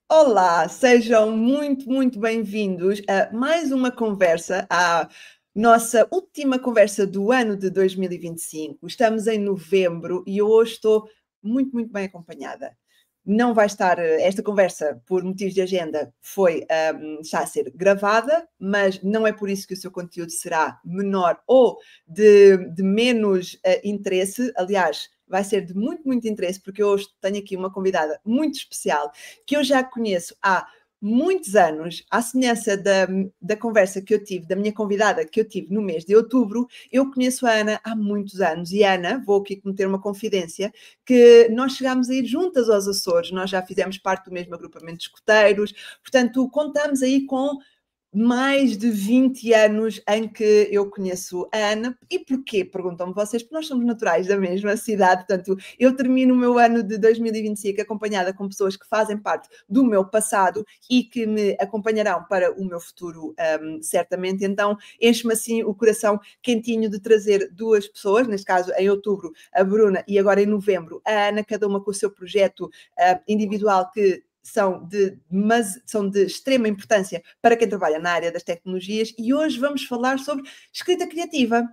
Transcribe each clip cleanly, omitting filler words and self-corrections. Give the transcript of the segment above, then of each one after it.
Olá, sejam muito bem-vindos a mais uma conversa, à nossa última conversa do ano de 2025. Estamos em novembro e eu hoje estou muito bem acompanhada. Não vai estar, esta conversa, por motivos de agenda, está a ser gravada, mas não é por isso que o seu conteúdo será menor ou de menos interesse. Aliás, vai ser de muito interesse, porque hoje tenho aqui uma convidada muito especial, que eu já conheço há muitos anos, à semelhança da conversa que eu tive, da minha convidada que eu tive no mês de outubro. Eu conheço a Ana há muitos anos e, Ana, vou aqui cometer uma confidência, que nós chegámos a ir juntas aos Açores, nós já fizemos parte do mesmo agrupamento de escoteiros, portanto, contamos aí com mais de 20 anos em que eu conheço a Ana. E porquê? Perguntam-me vocês, porque nós somos naturais da mesma cidade. Portanto, eu termino o meu ano de 2025 acompanhada com pessoas que fazem parte do meu passado e que me acompanharão para o meu futuro, certamente. Então, enche-me assim o coração quentinho de trazer duas pessoas, neste caso em outubro a Bruna e agora em novembro a Ana, cada uma com o seu projeto individual, que são de extrema importância para quem trabalha na área das tecnologias. E hoje vamos falar sobre escrita criativa.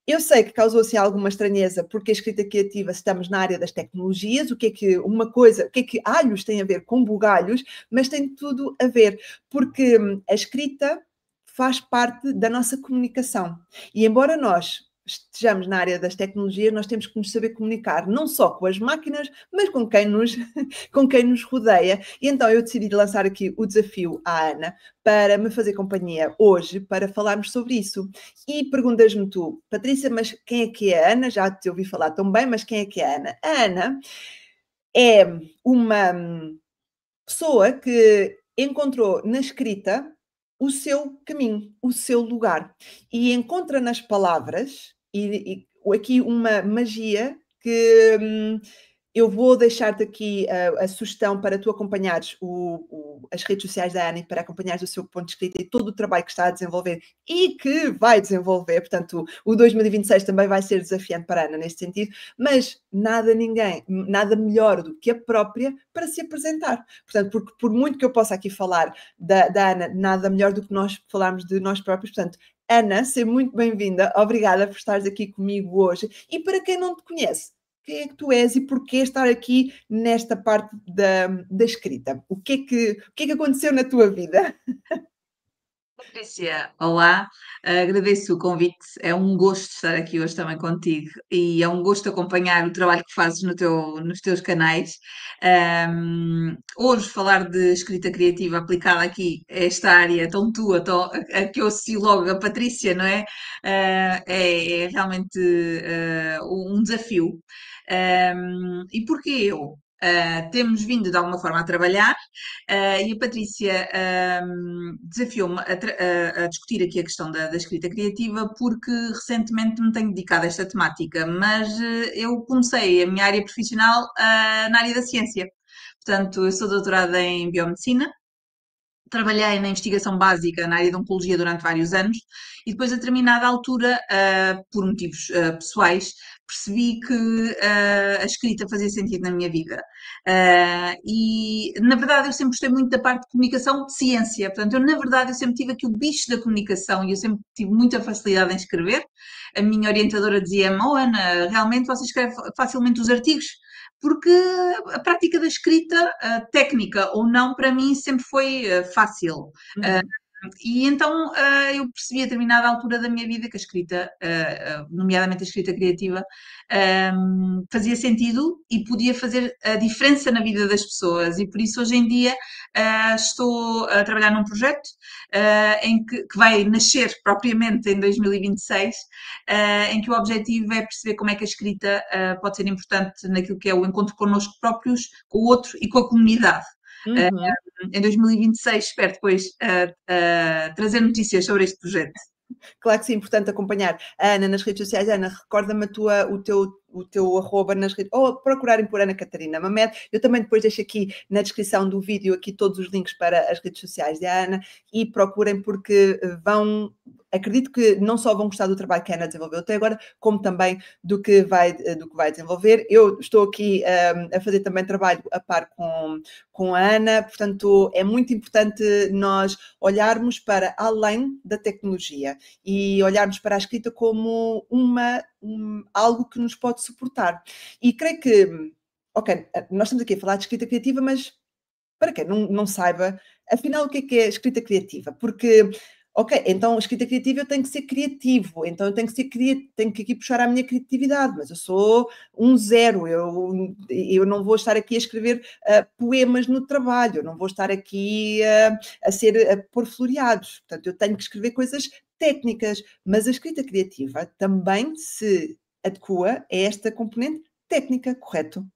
Eu sei que causou assim alguma estranheza, porque a escrita criativa, estamos na área das tecnologias, o que é que alhos tem a ver com bugalhos, mas tem tudo a ver, porque a escrita faz parte da nossa comunicação. E embora nós estejamos na área das tecnologias, nós temos que nos saber comunicar, não só com as máquinas, mas com quem nos rodeia. E então eu decidi lançar aqui o desafio à Ana para me fazer companhia hoje, para falarmos sobre isso. E perguntas-me tu, Patrícia, mas quem é que é a Ana? Já te ouvi falar tão bem, mas quem é que é a Ana? A Ana é uma pessoa que encontrou na escrita o seu caminho, o seu lugar, e encontra nas palavras e aqui uma magia que eu vou deixar-te aqui a sugestão para tu acompanhares as redes sociais da Ana, e para acompanhares o seu ponto de escrita e todo o trabalho que está a desenvolver e que vai desenvolver. Portanto, o 2026 também vai ser desafiante para a Ana neste sentido, mas nada melhor do que a própria para se apresentar. Portanto, porque por muito que eu possa aqui falar da Ana, nada melhor do que nós falarmos de nós próprios. Portanto, Ana, seja muito bem-vinda. Obrigada por estares aqui comigo hoje. E para quem não te conhece, quem é que tu és e porquê estar aqui nesta parte da escrita? O que é que aconteceu na tua vida? Patrícia, olá, agradeço o convite, é um gosto estar aqui hoje também contigo e é um gosto acompanhar o trabalho que fazes nos teus canais. Hoje falar de escrita criativa aplicada aqui a esta área tão tua, a que eu associo logo a Patrícia, não é? É realmente um desafio. E porquê eu? Temos vindo de alguma forma a trabalhar. E a Patrícia desafiou-me a discutir aqui a questão da escrita criativa, porque recentemente me tenho dedicado a esta temática, mas eu comecei a minha área profissional na área da ciência. Portanto, eu sou doutorada em biomedicina. Trabalhei na investigação básica na área de oncologia durante vários anos e depois, a determinada altura, por motivos pessoais, percebi que a escrita fazia sentido na minha vida. E, na verdade, eu sempre gostei muito da parte de comunicação de ciência. Portanto, eu, na verdade, eu sempre tive aqui o bicho da comunicação e eu sempre tive muita facilidade em escrever. A minha orientadora dizia-me: Oh, Ana, realmente você escreve facilmente os artigos, porque a prática da escrita, técnica ou não, para mim sempre foi fácil. Uhum. E então eu percebi a determinada altura da minha vida que a escrita, nomeadamente a escrita criativa, fazia sentido e podia fazer a diferença na vida das pessoas. E por isso hoje em dia estou a trabalhar num projeto que vai nascer propriamente em 2026, em que o objetivo é perceber como é que a escrita pode ser importante naquilo que é o encontro connosco próprios, com o outro e com a comunidade. Uhum. Em 2026 espero depois trazer notícias sobre este projeto. Claro que sim, importante acompanhar a Ana nas redes sociais. Ana, recorda-me o teu arroba nas redes, ou procurarem por Ana Catarina Mamed. Eu também depois deixo aqui na descrição do vídeo aqui todos os links para as redes sociais da Ana e procurem porque acredito que não só vão gostar do trabalho que a Ana desenvolveu até agora, como também do que vai desenvolver. Eu estou aqui a fazer também trabalho a par com a Ana, portanto é muito importante nós olharmos para além da tecnologia e olharmos para a escrita como algo que nos pode suportar. E creio que, ok, nós estamos aqui a falar de escrita criativa, mas para quem não saiba, afinal, o que é escrita criativa? Porque, ok, então a escrita criativa eu tenho que ser criativo, então eu tenho que aqui puxar a minha criatividade, mas eu sou um zero, eu não vou estar aqui a escrever poemas no trabalho, eu não vou estar aqui a pôr floreados, portanto eu tenho que escrever coisas técnicas, mas a escrita criativa também se adequa a esta componente técnica, correto?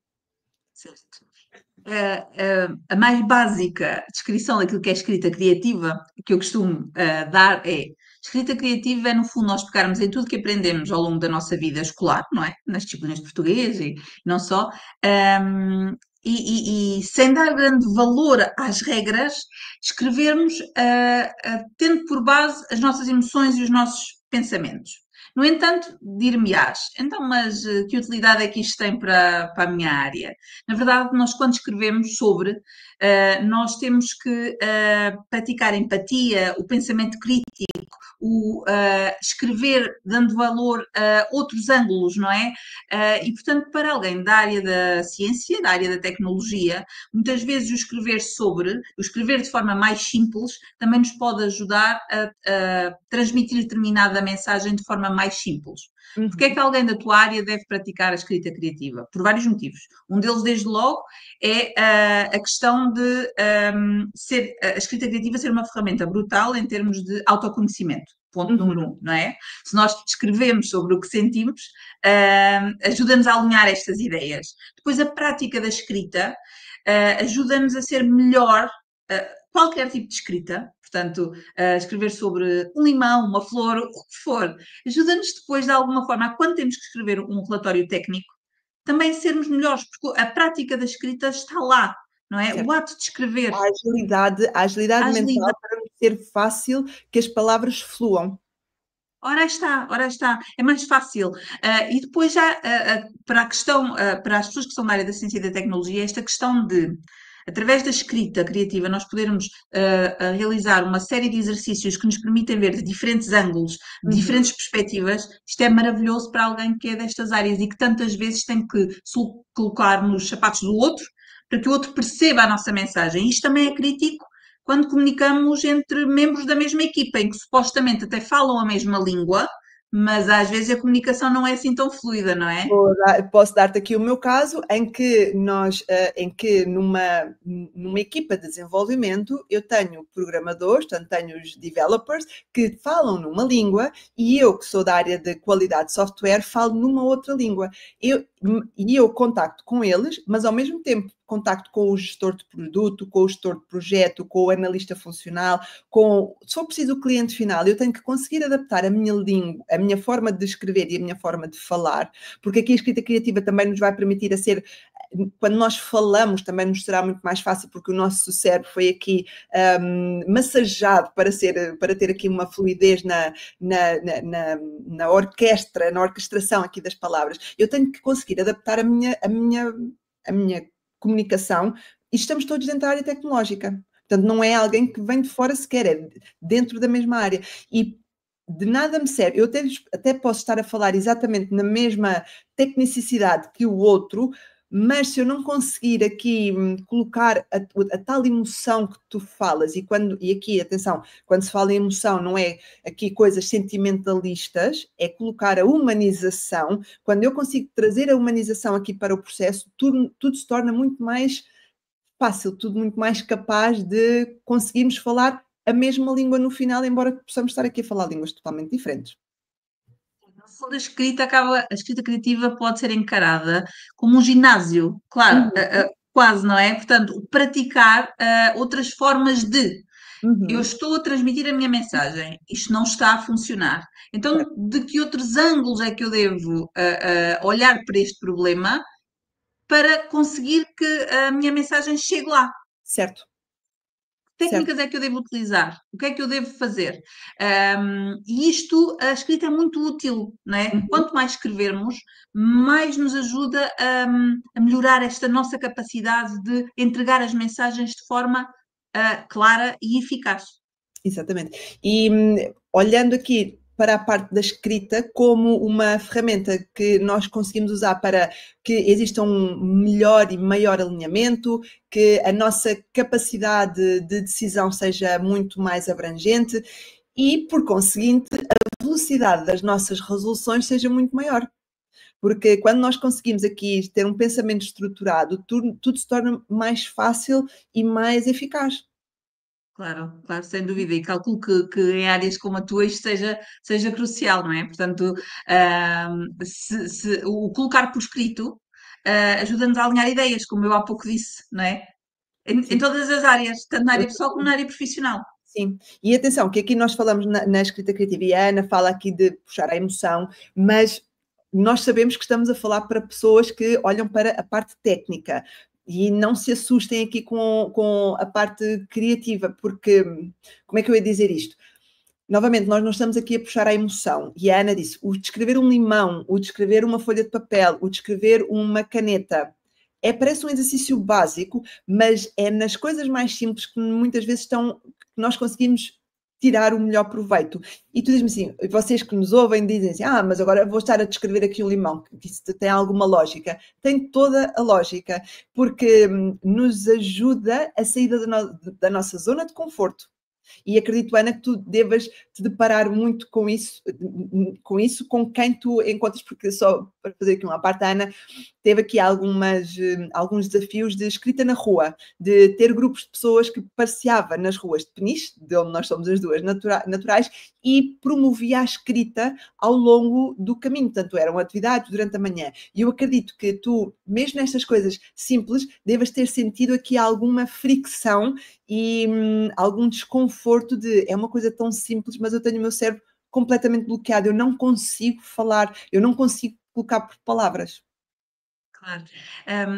Certo. A mais básica descrição daquilo que é escrita criativa, que eu costumo dar é: escrita criativa é, no fundo, nós pegarmos em tudo que aprendemos ao longo da nossa vida escolar, não é? Nas disciplinas de português e não só, e sem dar grande valor às regras, escrevermos tendo por base as nossas emoções e os nossos pensamentos. No entanto, dir-me-ás, então, mas que utilidade é que isto tem para a minha área? Na verdade, nós quando escrevemos sobre, nós temos que praticar empatia, o pensamento crítico, o escrever dando valor a outros ângulos, não é? E, portanto, para alguém da área da ciência, da área da tecnologia, muitas vezes o escrever de forma mais simples, também nos pode ajudar a transmitir determinada mensagem de forma mais simples. Porque é que alguém da tua área deve praticar a escrita criativa? Por vários motivos. Um deles, desde logo, é a questão de ser a escrita criativa ser uma ferramenta brutal em termos de autoconhecimento. Ponto número um, não é? Se nós escrevemos sobre o que sentimos, ajuda-nos a alinhar estas ideias. Depois, a prática da escrita ajuda-nos a ser melhor qualquer tipo de escrita, portanto, escrever sobre um limão, uma flor, o que for, ajuda-nos depois, de alguma forma, quando temos que escrever um relatório técnico, também sermos melhores, porque a prática da escrita está lá, não é? Certo. O ato de escrever. A agilidade mental para nos ser fácil que as palavras fluam. Ora está, é mais fácil. E depois já para a questão, para as pessoas que são da área da ciência e da tecnologia, esta questão de, através da escrita criativa, nós podermos realizar uma série de exercícios que nos permitem ver de diferentes ângulos, de diferentes perspectivas, isto é maravilhoso para alguém que é destas áreas e que tantas vezes tem que se colocar nos sapatos do outro para que o outro perceba a nossa mensagem. Isto também é crítico quando comunicamos entre membros da mesma equipa, em que supostamente até falam a mesma língua, mas às vezes a comunicação não é assim tão fluida, não é? Posso dar-te aqui o meu caso, em que numa equipa de desenvolvimento eu tenho programadores, portanto tenho os developers que falam numa língua e eu, que sou da área de qualidade de software, falo numa outra língua. Eu contacto com eles, mas ao mesmo tempo contacto com o gestor de produto, com o gestor de projeto, com o analista funcional, se for preciso o cliente final, eu tenho que conseguir adaptar a minha língua, a minha forma de escrever e a minha forma de falar, porque aqui a escrita criativa também nos vai permitir quando nós falamos, também nos será muito mais fácil, porque o nosso cérebro foi aqui massageado para ter aqui uma fluidez na orquestração aqui das palavras. Eu tenho que conseguir adaptar a minha comunicação e estamos todos dentro da área tecnológica. Portanto, não é alguém que vem de fora sequer, é dentro da mesma área. E de nada me serve. Eu até posso estar a falar exatamente na mesma tecnicidade que o outro, mas se eu não conseguir aqui colocar a tal emoção que tu falas, e aqui, atenção, quando se fala em emoção, não é aqui coisas sentimentalistas, é colocar a humanização. Quando eu consigo trazer a humanização aqui para o processo, tudo se torna muito mais fácil, tudo muito mais capaz de conseguirmos falar a mesma língua no final, embora possamos estar aqui a falar línguas totalmente diferentes. No fundo, a escrita criativa pode ser encarada como um ginásio, claro, quase, não é? Portanto, praticar outras formas de. Eu Uhum. estou a transmitir a minha mensagem, isto não está a funcionar. Então, Certo, de que outros ângulos é que eu devo olhar para este problema para conseguir que a minha mensagem chegue lá? certo, certo. Técnicas é que eu devo utilizar? O que é que eu devo fazer? E isto, a escrita é muito útil, não é? Uhum. Quanto mais escrevermos, mais nos ajuda a melhorar esta nossa capacidade de entregar as mensagens de forma clara e eficaz. Exatamente. E olhando aqui para a parte da escrita como uma ferramenta que nós conseguimos usar para que exista um melhor e maior alinhamento, que a nossa capacidade de decisão seja muito mais abrangente e, por conseguinte, a velocidade das nossas resoluções seja muito maior. Porque quando nós conseguimos aqui ter um pensamento estruturado, tudo se torna mais fácil e mais eficaz. Claro, claro, sem dúvida, e calculo que em áreas como a tua isto seja crucial, não é? Portanto, o colocar por escrito ajuda-nos a alinhar ideias, como eu há pouco disse, não é? Em Sim. todas as áreas, tanto na área pessoal como na área profissional. Sim, e atenção, que aqui nós falamos na escrita criativa e a Ana fala aqui de puxar a emoção, mas nós sabemos que estamos a falar para pessoas que olham para a parte técnica e não se assustem aqui com a parte criativa, porque, como é que eu ia dizer isto? Novamente, nós não estamos aqui a puxar a emoção. E a Ana disse: o de escrever um limão, o de escrever uma folha de papel, o de escrever uma caneta. Parece um exercício básico, mas é nas coisas mais simples que muitas vezes que nós conseguimos tirar o melhor proveito. E tu dizes-me assim, vocês que nos ouvem dizem assim, mas agora vou estar a descrever aqui um limão, que isso tem alguma lógica. Tem toda a lógica, porque nos ajuda a sair da nossa zona de conforto. E acredito, Ana, que tu devas te deparar muito com quem tu encontras, porque só para fazer aqui uma parte, a Ana teve aqui alguns desafios de escrita na rua, de ter grupos de pessoas que passeava nas ruas de Peniche, de onde nós somos as duas naturais, e promovia a escrita ao longo do caminho. Portanto, eram atividades durante a manhã. E eu acredito que tu, mesmo nestas coisas simples, devas ter sentido aqui alguma fricção e algum desconforto de é uma coisa tão simples, mas eu tenho o meu cérebro completamente bloqueado, eu não consigo falar, eu não consigo colocar por palavras. Claro.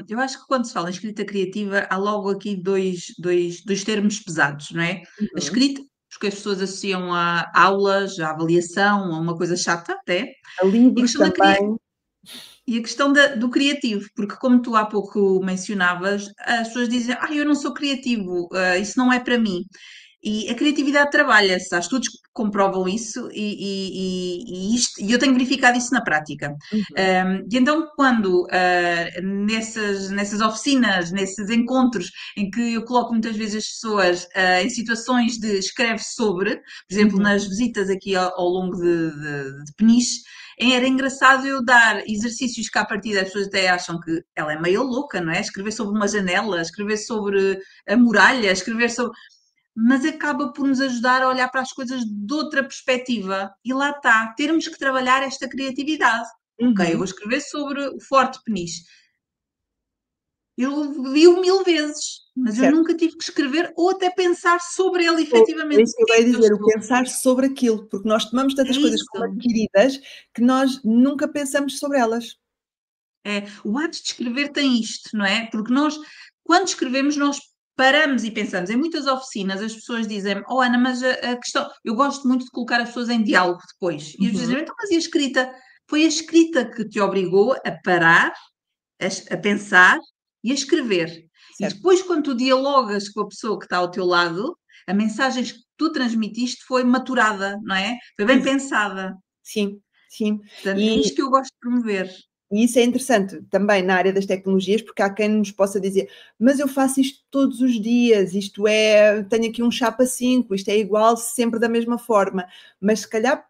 Eu acho que quando se fala em escrita criativa, há logo aqui dois termos pesados, não é? A Uhum. escrita, porque as pessoas associam a aulas, a avaliação, a uma coisa chata até, A e a livros questão também. e a questão do criativo, porque como tu há pouco mencionavas, as pessoas dizem, eu não sou criativo, isso não é para mim. E a criatividade trabalha-se, há estudos que comprovam isso e eu tenho verificado isso na prática. Uhum. E então, quando nessas oficinas, nesses encontros em que eu coloco muitas vezes as pessoas em situações de escreve sobre, por exemplo, Uhum. nas visitas aqui ao longo de Peniche, era engraçado eu dar exercícios que, à partida, as pessoas até acham que ela é meio louca, não é? Escrever sobre uma janela, escrever sobre a muralha, escrever sobre. Mas acaba por nos ajudar a olhar para as coisas de outra perspectiva. E lá está, termos que trabalhar esta criatividade. Ok, eu vou Uhum. escrever sobre o Forte Peniche. Eu vi-o mil vezes, mas eu Certo. nunca tive que escrever ou até pensar sobre ele É efetivamente. isso que eu O que é ia que eu dizer, o estou? pensar sobre aquilo, porque nós tomamos É tantas coisas como isso. adquiridas que nós nunca pensamos sobre elas. É, o ato de escrever tem isto, não é? Porque nós, quando escrevemos, nós paramos e pensamos. Em muitas oficinas, as pessoas dizem: Oh, Ana, mas a questão. Eu gosto muito de colocar as pessoas em diálogo depois. E eles Uhum. dizem: Então, mas e a escrita? Foi a escrita que te obrigou a parar, a pensar e a escrever. E Certo. depois, quando tu dialogas com a pessoa que está ao teu lado, a mensagem que tu transmitiste foi maturada, não é? Foi bem Exa pensada. sim, sim. Portanto, é E isto que eu gosto de promover. E isso é interessante também na área das tecnologias, porque há quem nos possa dizer, mas eu faço isto todos os dias, isto é, tenho aqui um chapa 5, isto é igual sempre da mesma forma, mas se calhar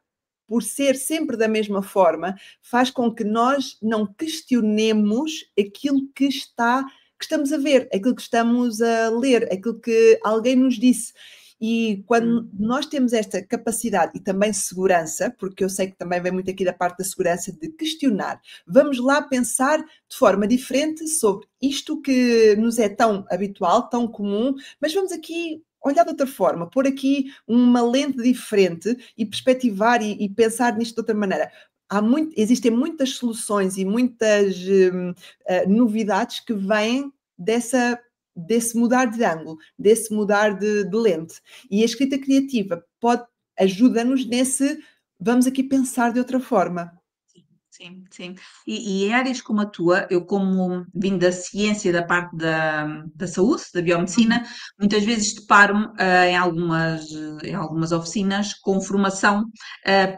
por ser sempre da mesma forma, faz com que nós não questionemos aquilo que estamos a ver, aquilo que estamos a ler, aquilo que alguém nos disse. E quando Hum. nós temos esta capacidade e também segurança, porque eu sei que também vem muito aqui da parte da segurança de questionar, vamos lá pensar de forma diferente sobre isto que nos é tão habitual, tão comum, mas vamos aqui olhar de outra forma, pôr aqui uma lente diferente e perspectivar e pensar nisto de outra maneira. Existem muitas soluções e muitas novidades que vêm desse mudar de ângulo, desse mudar de lente. E a escrita criativa ajuda-nos nesse, vamos aqui pensar de outra forma. Sim, sim. E em áreas como a tua, eu como vindo da ciência, da parte da saúde, da biomedicina, muitas vezes deparo-me em algumas oficinas com formação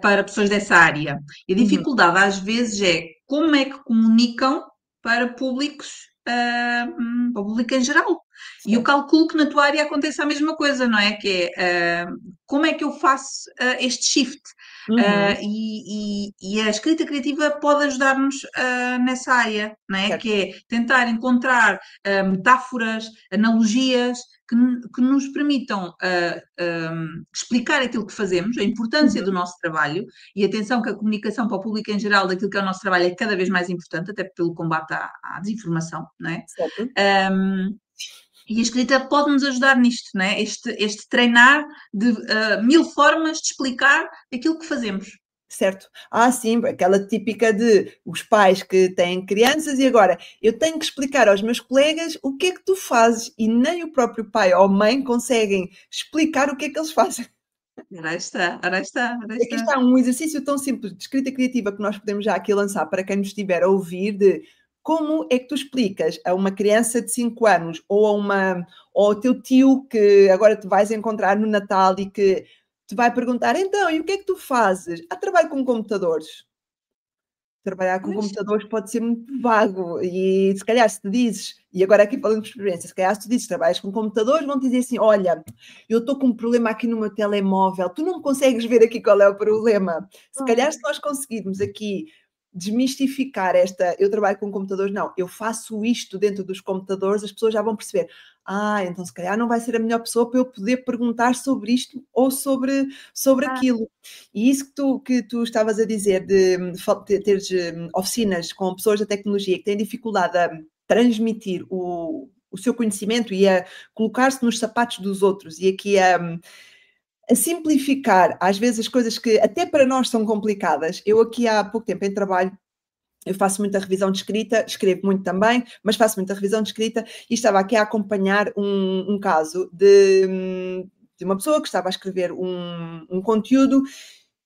para pessoas dessa área. E a dificuldade às vezes é como é que comunicam para públicos, para o público em geral. E eu Certo. calculo que na tua área aconteça a mesma coisa, não é? Que é como é que eu faço este shift? Uhum. E a escrita criativa pode ajudar-nos nessa área, não é? Certo. Que é tentar encontrar metáforas, analogias que nos permitam explicar aquilo que fazemos, a importância do Uhum. nosso trabalho e atenção que a comunicação para o público em geral daquilo que é o nosso trabalho é cada vez mais importante, até pelo combate à desinformação, não é? Certo. Um, e a escrita pode nos ajudar nisto, não é? Este treinar de 1000 formas de explicar aquilo que fazemos. Certo. Sim, aquela típica de os pais que têm crianças e agora eu tenho que explicar aos meus colegas o que é que tu fazes e nem o próprio pai ou mãe conseguem explicar o que é que eles fazem. Ora está, ora está, ora Aqui está. está um exercício tão simples de escrita criativa que nós podemos já aqui lançar para quem nos estiver a ouvir de como é que tu explicas a uma criança de 5 anos ou ao teu tio que agora te vais encontrar no Natal e que te vai perguntar, então, e o que é que tu fazes? Trabalho com computadores. Trabalhar com Pois, computadores pode ser muito vago e se calhar se te dizes, e agora aqui falando de experiência, se calhar se tu dizes que trabalhas com computadores, vão te dizer assim, olha, eu estou com um problema aqui no meu telemóvel, tu não consegues ver aqui qual é o problema. Se calhar se nós conseguirmos aqui desmistificar eu trabalho com computadores, não, eu faço isto dentro dos computadores, as pessoas já vão perceber, então se calhar não vai ser a melhor pessoa para eu poder perguntar sobre isto ou sobre ah, aquilo. E isso que tu estavas a dizer de teres oficinas com pessoas da tecnologia que têm dificuldade a transmitir o seu conhecimento e a colocar-se nos sapatos dos outros e aqui a simplificar, às vezes, as coisas que até para nós são complicadas. Eu aqui há pouco tempo em trabalho, eu faço muita revisão de escrita, escrevo muito também, mas faço muita revisão de escrita e estava aqui a acompanhar um caso de uma pessoa que estava a escrever um conteúdo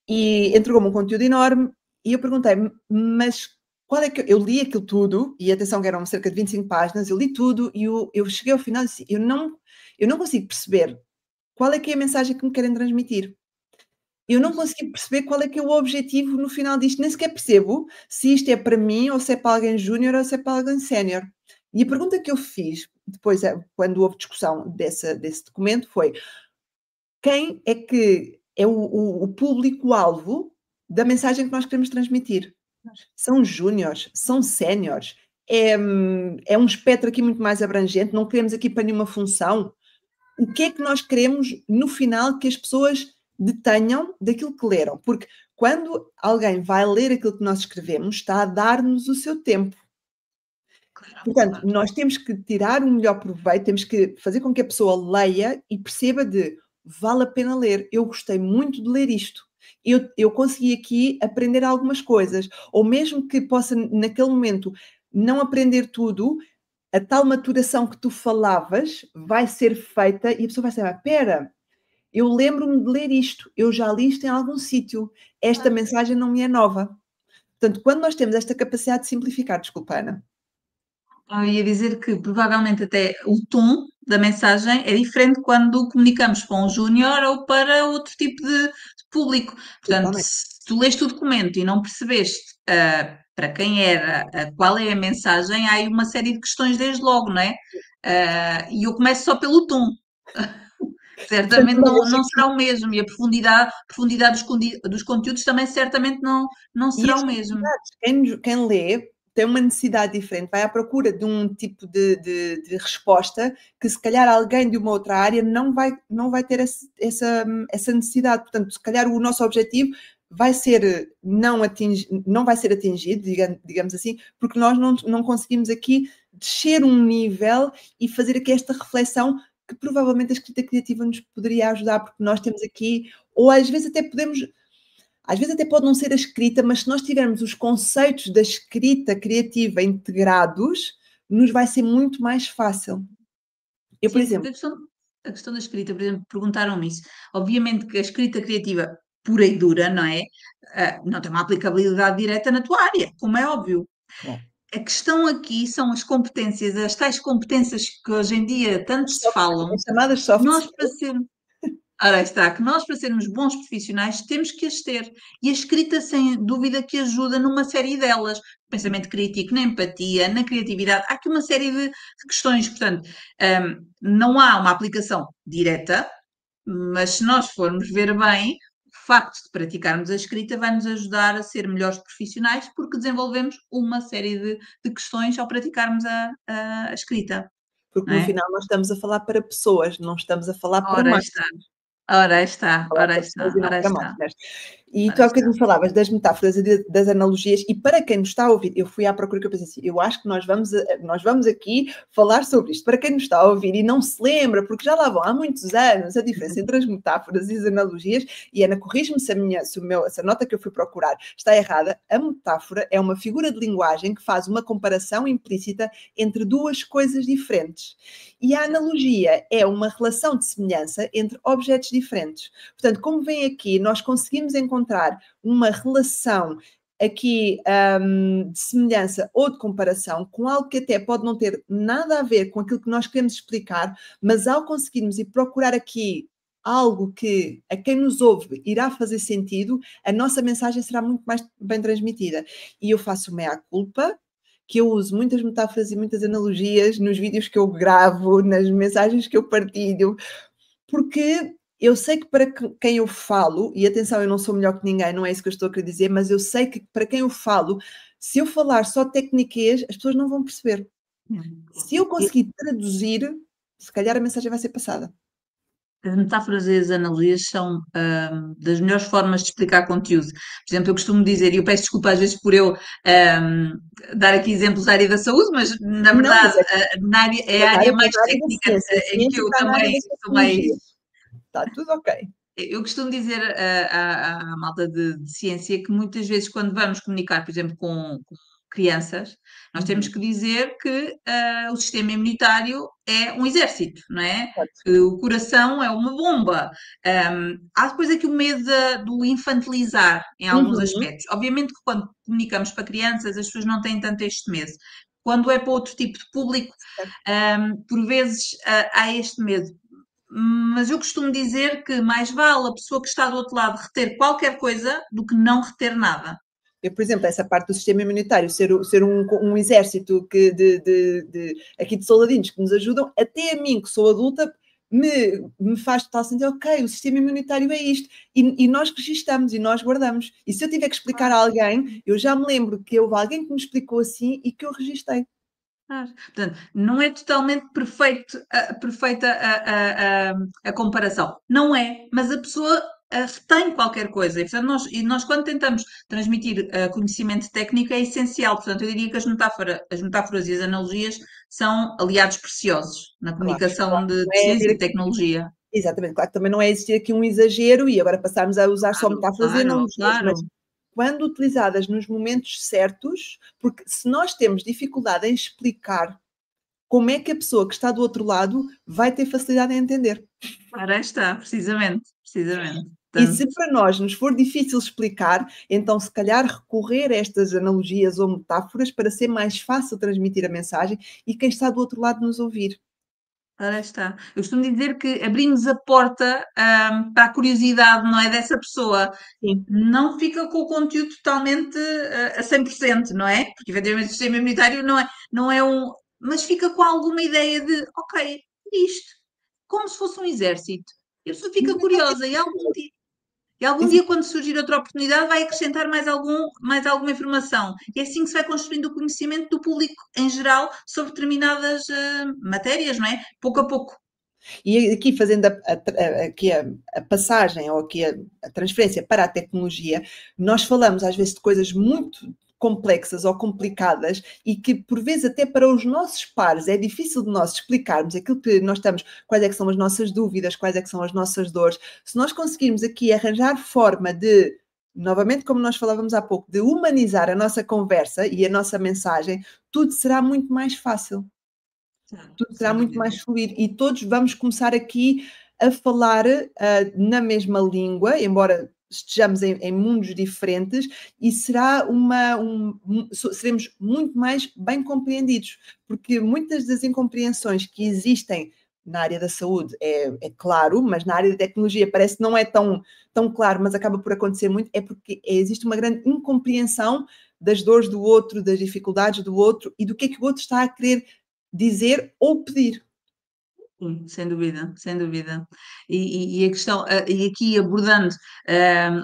e entregou-me um conteúdo enorme e eu perguntei-me, mas qual é que eu li aquilo tudo, e atenção que eram cerca de 25 páginas, eu li tudo e eu cheguei ao final e disse, eu não consigo perceber qual é que é a mensagem que me querem transmitir. Eu não consegui perceber qual é que é o objetivo no final disto, nem sequer percebo se isto é para mim ou se é para alguém júnior ou se é para alguém sénior. E a pergunta que eu fiz depois, quando houve discussão desse documento, foi quem é que é o público-alvo da mensagem que nós queremos transmitir? São júniores? São séniores? É um espectro aqui muito mais abrangente, não queremos aqui para nenhuma função. O que é que nós queremos no final que as pessoas detenham daquilo que leram? Porque quando alguém vai ler aquilo que nós escrevemos, está a dar-nos o seu tempo. claro, Portanto, claro. nós temos que tirar o melhor proveito, temos que fazer com que a pessoa leia e perceba de vale a pena ler. Eu gostei muito de ler isto. Eu consegui aqui aprender algumas coisas, ou mesmo que possa, naquele momento, não aprender tudo, a tal maturação que tu falavas vai ser feita e a pessoa vai saber, espera, eu lembro-me de ler isto, eu já li isto em algum sítio, esta Claro. mensagem não me é nova. Portanto, quando nós temos esta capacidade de simplificar, desculpa, Ana. Eu ia dizer que provavelmente até o tom da mensagem é diferente quando comunicamos para um júnior ou para outro tipo de público. Portanto, Totalmente. se tu leste o documento e não percebeste para quem era, qual é a mensagem, há aí uma série de questões desde logo, não é? E eu começo só pelo tom. Portanto, Certamente também não será o mesmo, e a profundidade dos conteúdos também certamente não e será as o mesmo. necessidades, quem lê tem uma necessidade diferente, vai à procura de um tipo de resposta que se calhar alguém de uma outra área não vai ter essa necessidade. Portanto, se calhar o nosso objetivo vai ser não vai ser atingido, digamos assim, porque nós não conseguimos aqui descer um nível e fazer aqui esta reflexão que provavelmente a escrita criativa nos poderia ajudar, porque nós temos aqui, ou às vezes até pode não ser a escrita, mas se nós tivermos os conceitos da escrita criativa integrados, nos vai ser muito mais fácil. Eu, por Sim, porque exemplo, a questão da escrita, por exemplo, perguntaram-me isso. Obviamente que a escrita criativa pura e dura, não é? Não tem uma aplicabilidade direta na tua área, como é óbvio. claro, A questão aqui são as competências, as tais competências que hoje em dia tanto se falam, as chamadas soft nós para skills, sermos, ora aí está, que nós para sermos bons profissionais temos que as ter. E a escrita, sem dúvida, que ajuda numa série delas. Pensamento crítico, na empatia, na criatividade. Há aqui uma série de questões, portanto, não há uma aplicação direta, mas se nós formos ver bem, o facto de praticarmos a escrita vai nos ajudar a ser melhores profissionais porque desenvolvemos uma série de questões ao praticarmos a escrita, porque não no é? final nós estamos a falar para pessoas, não estamos a falar para Ora aí máquinas. está, ora aí está, Falar ora aí para pessoas está, e não ora aí para está, máquinas. E ora tu aí há está. bocadinho falavas das metáforas e das analogias, e para quem nos está a ouvir, eu fui à procura que eu pensei assim, eu acho que nós vamos aqui falar sobre isto. Para quem nos está a ouvir e não se lembra, porque já lá vão há muitos anos, a diferença entre as metáforas e as analogias, e Ana, corrige-me se a nota que eu fui procurar está errada, a metáfora é uma figura de linguagem que faz uma comparação implícita entre duas coisas diferentes. E a analogia é uma relação de semelhança entre objetos diferentes. Portanto, como vem aqui, nós conseguimos encontrar uma relação aqui de semelhança ou de comparação com algo que até pode não ter nada a ver com aquilo que nós queremos explicar, mas ao conseguirmos ir procurar aqui algo que a quem nos ouve irá fazer sentido, a nossa mensagem será muito mais bem transmitida. E eu faço meia-culpa, que eu uso muitas metáforas e muitas analogias nos vídeos que eu gravo, nas mensagens que eu partilho, porque eu sei que para quem eu falo, e atenção, eu não sou melhor que ninguém, não é isso que eu estou a querer dizer, mas eu sei que para quem eu falo, se eu falar só tecniquez, as pessoas não vão perceber. Se eu E conseguir traduzir, se calhar a mensagem vai ser passada. as metáforas e as analogias são das melhores formas de explicar conteúdo. Por exemplo, eu costumo dizer, e eu peço desculpa às vezes por eu dar aqui exemplos da área da saúde, mas na Não, verdade é a área mas mais na área da técnica ciência, a em que ciência eu está na área também da sou mais. tecnologia. Está tudo ok. Eu costumo dizer à malta de ciência que muitas vezes, quando vamos comunicar, por exemplo, com crianças, nós temos Uhum. que dizer que o sistema imunitário é um exército, não é? Certo. Que o coração é uma bomba. Há depois aqui o medo do infantilizar em alguns Uhum. aspectos. Obviamente que quando comunicamos para crianças, as pessoas não têm tanto este medo. Quando é para outro tipo de público, Certo. por vezes há este medo. Mas eu costumo dizer que mais vale a pessoa que está do outro lado reter qualquer coisa do que não reter nada. Eu, por exemplo, essa parte do sistema imunitário, ser um exército aqui de soldadinos que nos ajudam, até a mim, que sou adulta, me faz total sentido, ok, o sistema imunitário é isto, e nós registamos e nós guardamos. E se eu tiver que explicar a alguém, eu já me lembro que houve alguém que me explicou assim e que eu registrei. Portanto, não é totalmente perfeita a comparação. Não é, mas a pessoa retém qualquer coisa. E nós, quando tentamos transmitir conhecimento técnico, é essencial. Portanto, eu diria que as metáforas e as analogias são aliados preciosos na Claro, comunicação claro, de não é ciência haver e de aqui, tecnologia. exatamente, claro que também não é existir aqui um exagero e agora passarmos a usar só Claro, metáforas e claro, analogias, mas claro. quando utilizadas nos momentos certos, porque se nós temos dificuldade em explicar como é que a pessoa que está do outro lado vai ter facilidade em entender. Ora, aí está, precisamente, precisamente. E se Portanto, para nós nos for difícil explicar, então se calhar recorrer a estas analogias ou metáforas para ser mais fácil transmitir a mensagem e quem está do outro lado nos ouvir. ora, aí está. Eu costumo dizer que abrimos a porta, para a curiosidade, não é, dessa pessoa. Sim. Não fica com o conteúdo totalmente a 100%, não é? Porque efetivamente o sistema imunitário não é um. Mas fica com alguma ideia de, ok, isto, como se fosse um exército. E a pessoa fica curiosa e algum dia, quando surgir outra oportunidade, vai acrescentar mais alguma informação. E é assim que se vai construindo o conhecimento do público em geral sobre determinadas matérias, não é? Pouco a pouco. E aqui fazendo aqui a passagem ou aqui a transferência para a tecnologia, nós falamos às vezes de coisas muito complexas ou complicadas e que, por vezes, até para os nossos pares é difícil de nós explicarmos aquilo que nós estamos, quais é que são as nossas dúvidas, quais é que são as nossas dores. Se nós conseguirmos aqui arranjar forma de, novamente, como nós falávamos há pouco, de humanizar a nossa conversa e a nossa mensagem, tudo será muito mais fácil. Tudo será Sem muito dúvida. mais fluido e todos vamos começar aqui a falar na mesma língua, embora estejamos em mundos diferentes, e será seremos muito mais bem compreendidos, porque muitas das incompreensões que existem na área da saúde é claro, mas na área da tecnologia parece que não é tão claro, mas acaba por acontecer muito, é porque existe uma grande incompreensão das dores do outro, das dificuldades do outro e do que é que o outro está a querer dizer ou pedir. Sim, sem dúvida, sem dúvida. E a questão, e aqui abordando,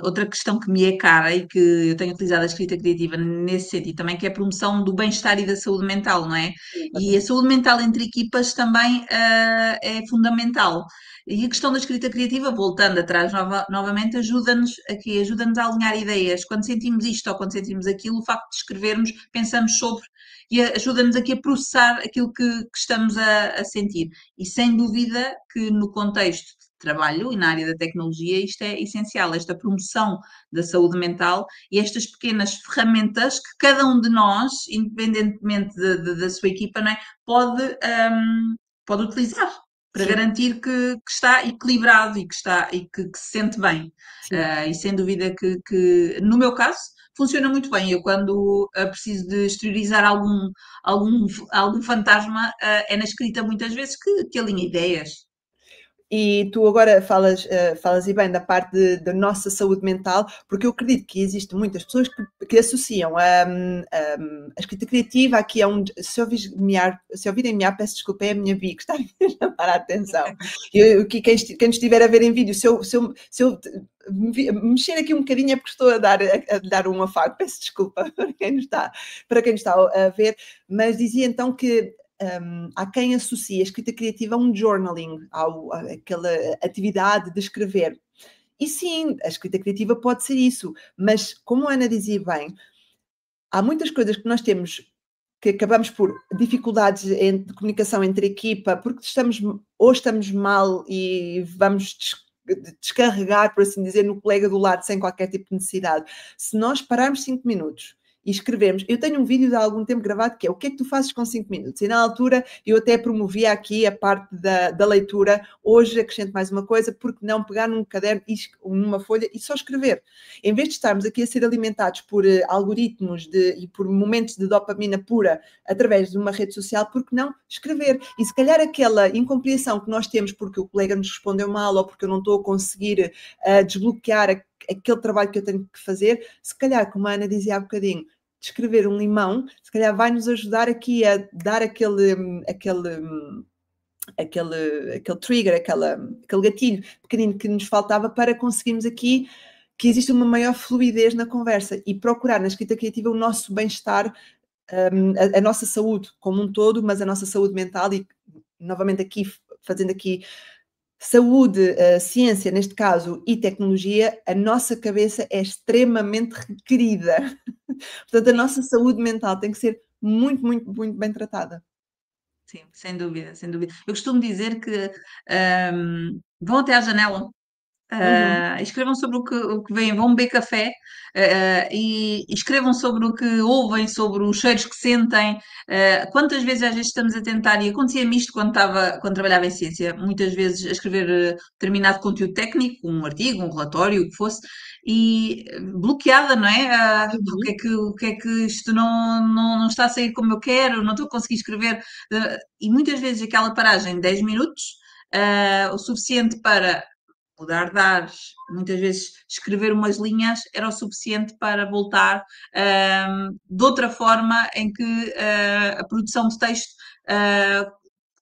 outra questão que me é cara e que eu tenho utilizado a escrita criativa nesse sentido também, que é a promoção do bem-estar e da saúde mental, não é? E a Exatamente. saúde mental entre equipas também, é fundamental. E a questão da escrita criativa, voltando atrás novamente, ajuda-nos a alinhar ideias. Quando sentimos isto ou quando sentimos aquilo, o facto de escrevermos, pensamos sobre e ajuda-nos aqui a processar aquilo que estamos a sentir. E sem dúvida que no contexto de trabalho e na área da tecnologia isto é essencial, esta promoção da saúde mental e estas pequenas ferramentas que cada um de nós, independentemente da sua equipa, não é, pode utilizar para Sim, garantir que está equilibrado e que se sente bem. sim. E sem dúvida que, no meu caso, funciona muito bem. Eu, quando preciso de exteriorizar algum fantasma, é na escrita muitas vezes que alinha ideias. E tu agora falas e bem da parte da nossa saúde mental, porque eu acredito que existem muitas pessoas que associam a escrita criativa aqui a se ouvirem miar, peço desculpa, é a minha Bi que está a chamar a atenção. Quem estiver a ver em vídeo, se eu mexer aqui um bocadinho é porque estou a dar um afago, peço desculpa para quem nos está a ver, mas dizia então que há quem associe a escrita criativa a um journaling, àquela atividade de escrever. E sim, a escrita criativa pode ser isso, mas como a Ana dizia bem, há muitas coisas que nós temos que acabamos por dificuldades de comunicação entre a equipa, porque estamos mal e vamos descarregar, por assim dizer, no colega do lado sem qualquer tipo de necessidade. Se nós pararmos 5 minutos e escrevemos, eu tenho um vídeo de há algum tempo gravado que é o que é que tu fazes com 5 minutos? E na altura eu até promovia aqui a parte da leitura, hoje acrescento mais uma coisa, porque não pegar num caderno, numa folha e só escrever. Em vez de estarmos aqui a ser alimentados por algoritmos e por momentos de dopamina pura através de uma rede social, porque não escrever? E se calhar aquela incompreensão que nós temos porque o colega nos respondeu mal ou porque eu não estou a conseguir desbloquear aquele trabalho que eu tenho que fazer, se calhar, como a Ana dizia há bocadinho, descrever um limão, se calhar vai nos ajudar aqui a dar aquele trigger, aquele gatilho pequenino que nos faltava para conseguirmos aqui que existe uma maior fluidez na conversa e procurar na escrita criativa o nosso bem-estar, a nossa saúde como um todo, mas a nossa saúde mental e, novamente aqui, fazendo aqui saúde, ciência, neste caso, e tecnologia, a nossa cabeça é extremamente requerida. Portanto, a nossa saúde mental tem que ser muito, muito, muito bem tratada. Sim, sem dúvida, sem dúvida. Eu costumo dizer que vão até à janela. Uhum. Escrevam sobre o que veem, vão beber café, e escrevam sobre o que ouvem, sobre os cheiros que sentem. Quantas vezes às vezes estamos a tentar, e acontecia-me isto quando trabalhava em ciência, muitas vezes a escrever determinado conteúdo técnico, um artigo, um relatório, o que fosse, e bloqueada, não é? Uhum. O que é que isto não está a sair como eu quero, não estou a conseguir escrever. E muitas vezes aquela paragem de 10 minutos, o suficiente para mudar de ares, muitas vezes escrever umas linhas era o suficiente para voltar de outra forma em que a produção de texto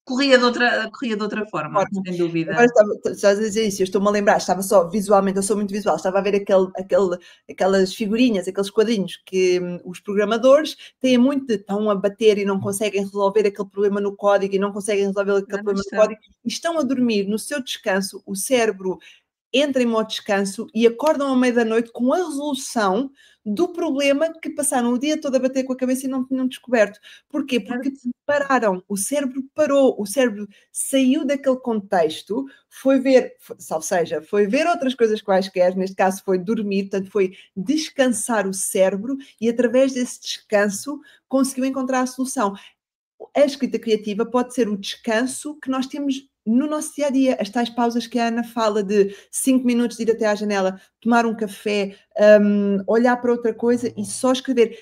corria de outra forma, Forma. sem Agora dúvida. estás a dizer isso, eu estou-me a lembrar, estava só visualmente, eu sou muito visual, estava a ver aquelas figurinhas, aqueles quadrinhos que os programadores têm muito de estão a bater e não conseguem resolver aquele problema no código e não conseguem resolver aquele Já não problema no está. código e estão a dormir no seu descanso, o cérebro entram em modo descanso e acordam à meia da noite com a resolução do problema que passaram o dia todo a bater com a cabeça e não tinham descoberto. Porquê? Porque pararam, o cérebro parou, o cérebro saiu daquele contexto, foi ver, ou seja, foi ver outras coisas quaisquer, neste caso foi dormir, portanto foi descansar o cérebro e através desse descanso conseguiu encontrar a solução. A escrita criativa pode ser o descanso que nós temos no nosso dia a dia, as tais pausas que a Ana fala de 5 minutos de ir até à janela, tomar um café, olhar para outra coisa e só escrever.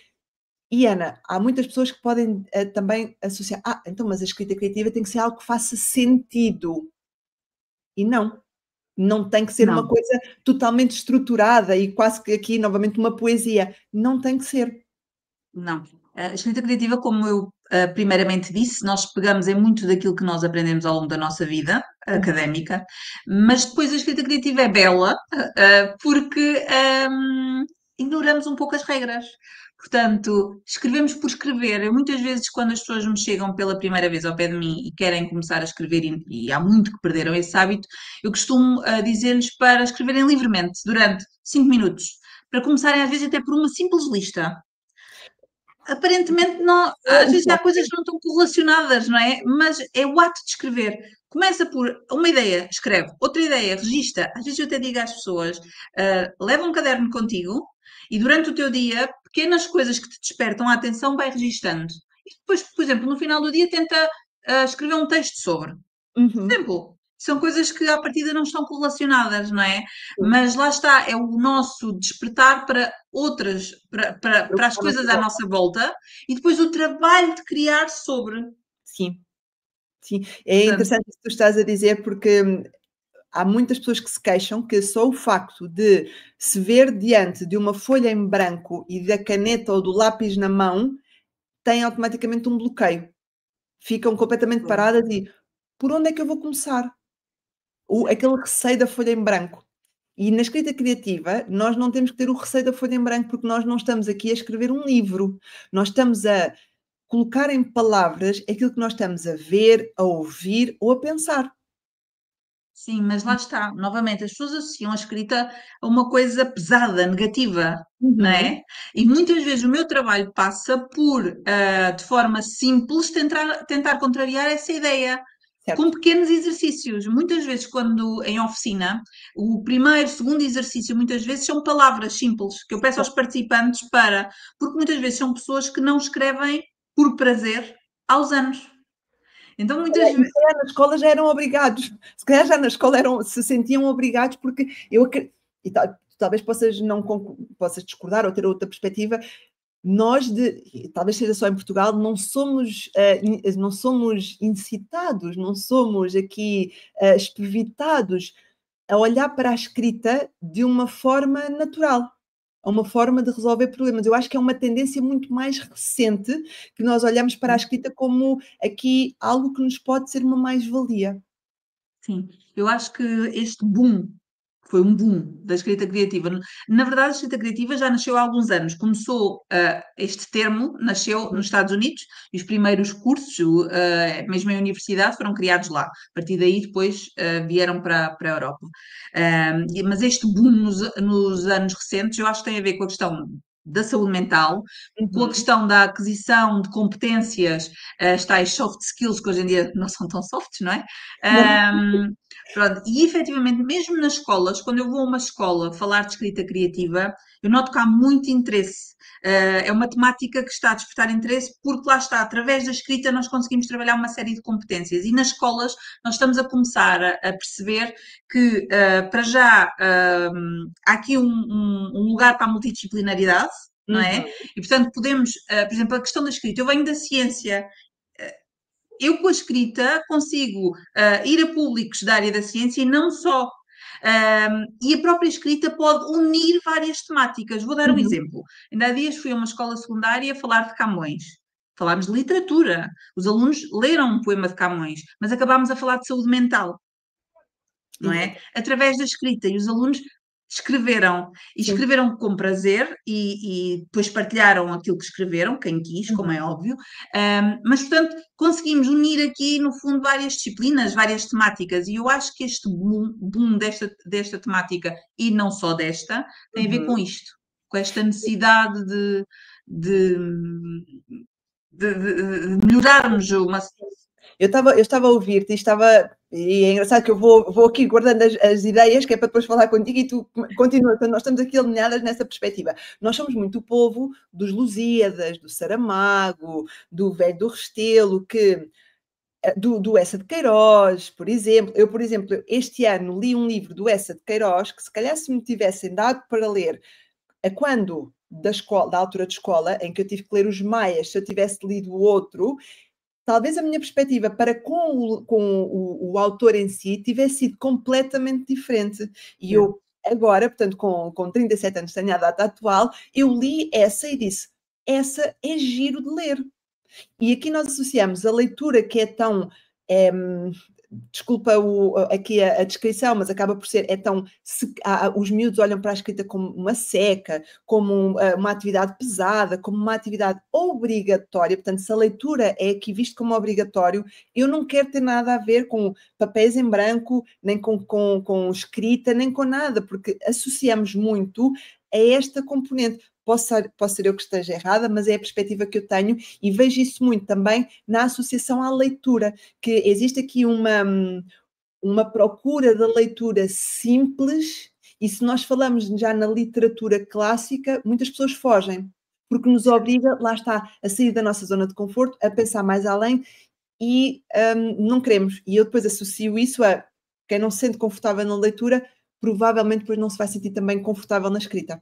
E Ana, há muitas pessoas que podem também associar, então, mas a escrita criativa tem que ser algo que faça sentido. E não tem que ser uma coisa totalmente estruturada e quase que aqui, novamente, uma poesia. Não tem que ser. Não. A escrita criativa, como eu primeiramente disse, nós pegamos em muito daquilo que nós aprendemos ao longo da nossa vida académica, mas depois a escrita criativa é bela porque ignoramos um pouco as regras. Portanto, escrevemos por escrever. Eu, muitas vezes, quando as pessoas me chegam pela primeira vez ao pé de mim e querem começar a escrever, e há muito que perderam esse hábito, eu costumo dizer-lhes para escreverem livremente durante 5 minutos, para começarem, às vezes, até por uma simples lista. Aparentemente, não, às vezes há coisas que não estão correlacionadas, não é? Mas é o ato de escrever. Começa por uma ideia, escreve. Outra ideia, registra. Às vezes eu até digo às pessoas, leva um caderno contigo e durante o teu dia, pequenas coisas que te despertam a atenção, vai registando. E depois, por exemplo, no final do dia, tenta escrever um texto sobre. Por exemplo, são coisas que à partida não estão correlacionadas, não é? Mas lá está, é o nosso despertar para outras, para as coisas à nossa volta e depois o trabalho de criar sobre. Sim, sim. É interessante o que tu estás a dizer porque há muitas pessoas que se queixam que só o facto de se ver diante de uma folha em branco e da caneta ou do lápis na mão tem automaticamente um bloqueio. Ficam completamente paradas e por onde é que eu vou começar? Aquele receio da folha em branco. E na escrita criativa, nós não temos que ter o receio da folha em branco, porque nós não estamos aqui a escrever um livro. Nós estamos a colocar em palavras aquilo que nós estamos a ver, a ouvir ou a pensar. Sim, mas lá está, novamente, as pessoas associam a escrita a uma coisa pesada, negativa, não é? E muitas vezes o meu trabalho passa por, de forma simples, tentar contrariar essa ideia. Com Certo. pequenos exercícios. Muitas vezes, quando em oficina, o primeiro, segundo exercício, muitas vezes são palavras simples que eu peço aos participantes porque muitas vezes são pessoas que não escrevem por prazer aos anos. Então, muitas Se vezes. calhar na escola já eram obrigados. Se calhar já na escola se sentiam obrigados, porque e talvez possas discordar ou ter outra perspectiva. Nós, talvez seja só em Portugal, não somos incitados, não somos aqui espevitados a olhar para a escrita de uma forma natural, a uma forma de resolver problemas. Eu acho que é uma tendência muito mais recente que nós olhamos para a escrita como aqui algo que nos pode ser uma mais-valia. Sim, eu acho que este boom, foi um boom da escrita criativa. Na verdade, a escrita criativa já nasceu há alguns anos. Começou, este termo nasceu nos Estados Unidos e os primeiros cursos, mesmo em universidade, foram criados lá. A partir daí, depois, vieram para a Europa. Mas este boom nos anos recentes, eu acho que tem a ver com a questão da saúde mental, com a questão da aquisição de competências, as tais soft skills, que hoje em dia não são tão softs, não é? Pronto, e efetivamente, mesmo nas escolas, quando eu vou a uma escola falar de escrita criativa, eu noto que há muito interesse. É uma temática que está a despertar interesse, porque lá está, através da escrita, nós conseguimos trabalhar uma série de competências. E nas escolas, nós estamos a começar a perceber que, para já, há aqui um lugar para a multidisciplinaridade, não é? E, portanto, podemos, por exemplo, a questão da escrita. Eu venho da ciência. Eu, com a escrita, consigo ir a públicos da área da ciência e não só. E a própria escrita pode unir várias temáticas. Vou dar um exemplo. Ainda há dias fui a uma escola secundária falar de Camões. Falámos de literatura. Os alunos leram um poema de Camões, mas acabámos a falar de saúde mental, não é? Através da escrita. E os alunos escreveram, e Sim. escreveram com prazer e depois partilharam aquilo que escreveram, quem quis, como é Uhum. óbvio. Mas, portanto, conseguimos unir aqui, no fundo, várias disciplinas, várias temáticas, e eu acho que este boom desta temática, e não só desta, tem a ver com Uhum. isto, com esta necessidade de, de melhorarmos uma. Eu estava a ouvir-te e é engraçado que eu vou aqui guardando as ideias, que é para depois falar contigo e tu continua. Então, nós estamos aqui alinhadas nessa perspectiva. Nós somos muito o povo dos Lusíadas, do Saramago, do Velho do Restelo, do Eça de Queiroz, por exemplo. Eu, por exemplo, este ano li um livro do Eça de Queiroz que, se calhar, se me tivessem dado para ler a quando da escola, da altura de escola, em que eu tive que ler os Maias, se eu tivesse lido o outro, talvez a minha perspectiva para com o autor em si tivesse sido completamente diferente. E eu, agora, portanto, com 37 anos, tenho a data atual, eu li essa e disse: essa é giro de ler. E aqui nós associamos a leitura que é tão. É, desculpa aqui a descrição, mas acaba por ser, é tão, os miúdos olham para a escrita como uma seca, como uma atividade pesada, como uma atividade obrigatória. Portanto, se a leitura é aqui visto como obrigatório, eu não quero ter nada a ver com papéis em branco, nem com escrita, nem com nada, porque associamos muito a esta componente. Posso ser eu que esteja errada, mas é a perspectiva que eu tenho e vejo isso muito também na associação à leitura, que existe aqui uma procura da leitura simples e se nós falamos já na literatura clássica, muitas pessoas fogem, porque nos obriga, lá está, a sair da nossa zona de conforto, a pensar mais além e não queremos. E eu depois associo isso a quem não se sente confortável na leitura, provavelmente depois não se vai sentir também confortável na escrita.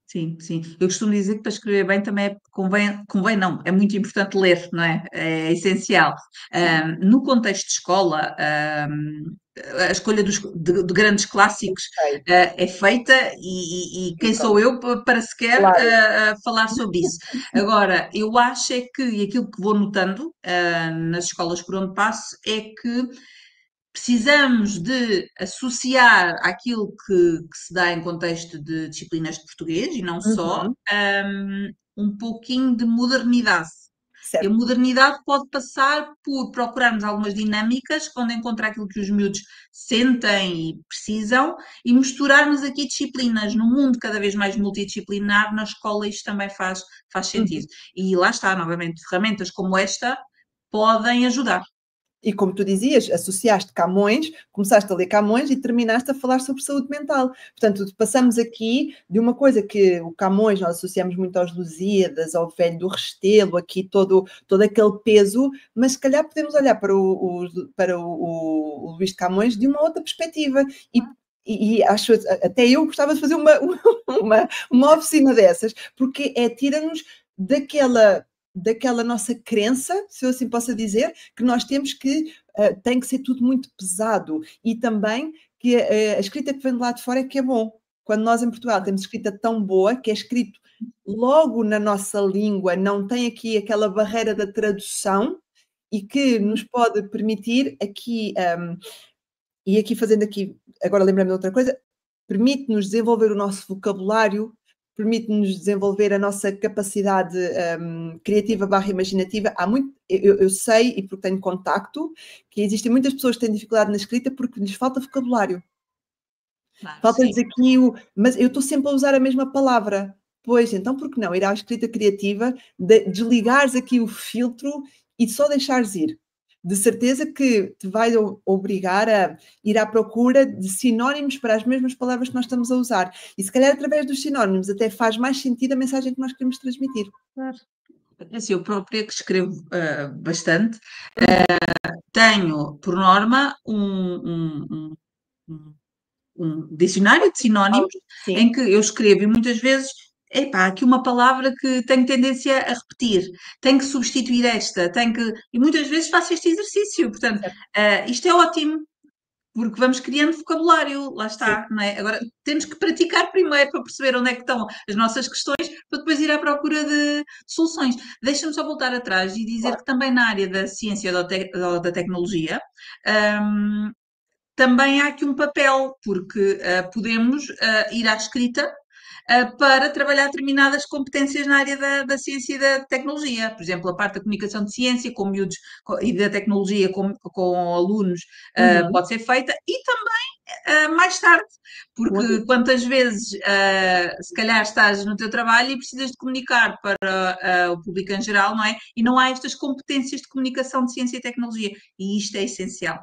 Sim, sim. Eu costumo dizer que para escrever bem também convém não, é muito importante ler, não é? É essencial. No contexto de escola, a escolha de grandes clássicos, Sei. é feita e quem sou eu para sequer Claro. falar sobre isso. Agora, eu acho é que, e aquilo que vou notando, nas escolas por onde passo, é que precisamos de associar àquilo que se dá em contexto de disciplinas de português e não só, Uhum. um pouquinho de modernidade. E a Certo. modernidade pode passar por procurarmos algumas dinâmicas onde encontrar aquilo que os miúdos sentem e precisam e misturarmos aqui disciplinas. No mundo cada vez mais multidisciplinar, na escola isto também faz Uhum. sentido. E lá está, novamente, ferramentas como esta podem ajudar. E como tu dizias, associaste Camões, começaste a ler Camões e terminaste a falar sobre saúde mental. Portanto, passamos aqui de uma coisa que o Camões nós associamos muito aos Lusíadas, ao Velho do Restelo, aqui todo aquele peso, mas se calhar podemos olhar para o Luís de Camões de uma outra perspectiva. E acho, até eu gostava de fazer uma oficina dessas, porque tira-nos daquela nossa crença, se eu assim posso dizer, que nós temos que tem que ser tudo muito pesado e também que a escrita que vem do lado de fora é que é bom. Quando nós em Portugal temos escrita tão boa que é escrito logo na nossa língua, não tem aqui aquela barreira da tradução e que nos pode permitir aqui, e aqui fazendo aqui, agora lembrando de outra coisa, permite-nos desenvolver o nosso vocabulário, permite-nos desenvolver a nossa capacidade criativa barra imaginativa. Eu sei, e porque tenho contacto, que existem muitas pessoas que têm dificuldade na escrita porque lhes falta vocabulário. Claro, Falta-lhes sim. aqui mas eu estou sempre a usar a mesma palavra. Pois, então por que não ir à escrita criativa, desligares aqui o filtro e só deixares ir? De certeza que te vai obrigar a ir à procura de sinónimos para as mesmas palavras que nós estamos a usar. E se calhar através dos sinónimos até faz mais sentido a mensagem que nós queremos transmitir. Claro. Assim, eu própria que escrevo bastante, Uhum. tenho, por norma, um- um dicionário de sinónimos em Sim, que eu escrevo e muitas vezes, epá, aqui uma palavra que tenho tendência a repetir, tenho que substituir esta, e muitas vezes faço este exercício, portanto, certo. isto é ótimo, porque vamos criando vocabulário, lá Sim, está, não é? Agora temos que praticar primeiro para perceber onde é que estão as nossas questões, para depois ir à procura de soluções. Deixa-me só voltar atrás e dizer claro. que também na área da ciência ou da tecnologia, hum, também há aqui um papel, porque podemos ir à escrita para trabalhar determinadas competências na área da ciência e da tecnologia. Por exemplo, a parte da comunicação de ciência com miúdos e da tecnologia com alunos pode ser feita e também mais tarde, porque quantas vezes se calhar estás no teu trabalho e precisas de comunicar para o público em geral, não é? E não há estas competências de comunicação de ciência e tecnologia e isto é essencial.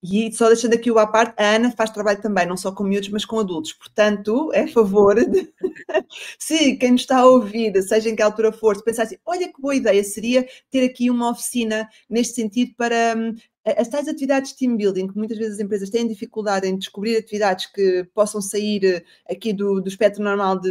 E só deixando aqui o à parte, a Ana faz trabalho também, não só com miúdos, mas com adultos. Portanto, é favor de... Se quem nos está a ouvir, seja em que altura for, se pensar assim, olha que boa ideia seria ter aqui uma oficina neste sentido para as tais atividades de team building, que muitas vezes as empresas têm dificuldade em descobrir atividades que possam sair aqui do espectro normal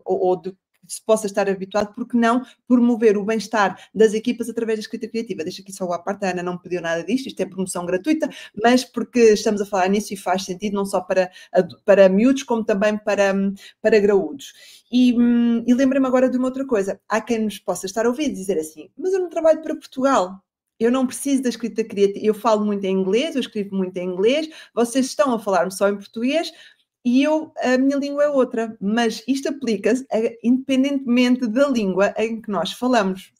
ou de se possa estar habituado, porque não promover o bem-estar das equipas através da escrita criativa. Deixo aqui só a parte, a Ana não pediu nada disto, isto é promoção gratuita, mas porque estamos a falar nisso e faz sentido não só para miúdos, como também para graúdos. E lembrei-me agora de uma outra coisa. Há quem nos possa estar a ouvir dizer assim, mas eu não trabalho para Portugal. Eu não preciso da escrita criativa. Eu falo muito em inglês, eu escrevo muito em inglês, vocês estão a falar-me só em português, e a minha língua é outra, mas isto aplica-se independentemente da língua em que nós falamos.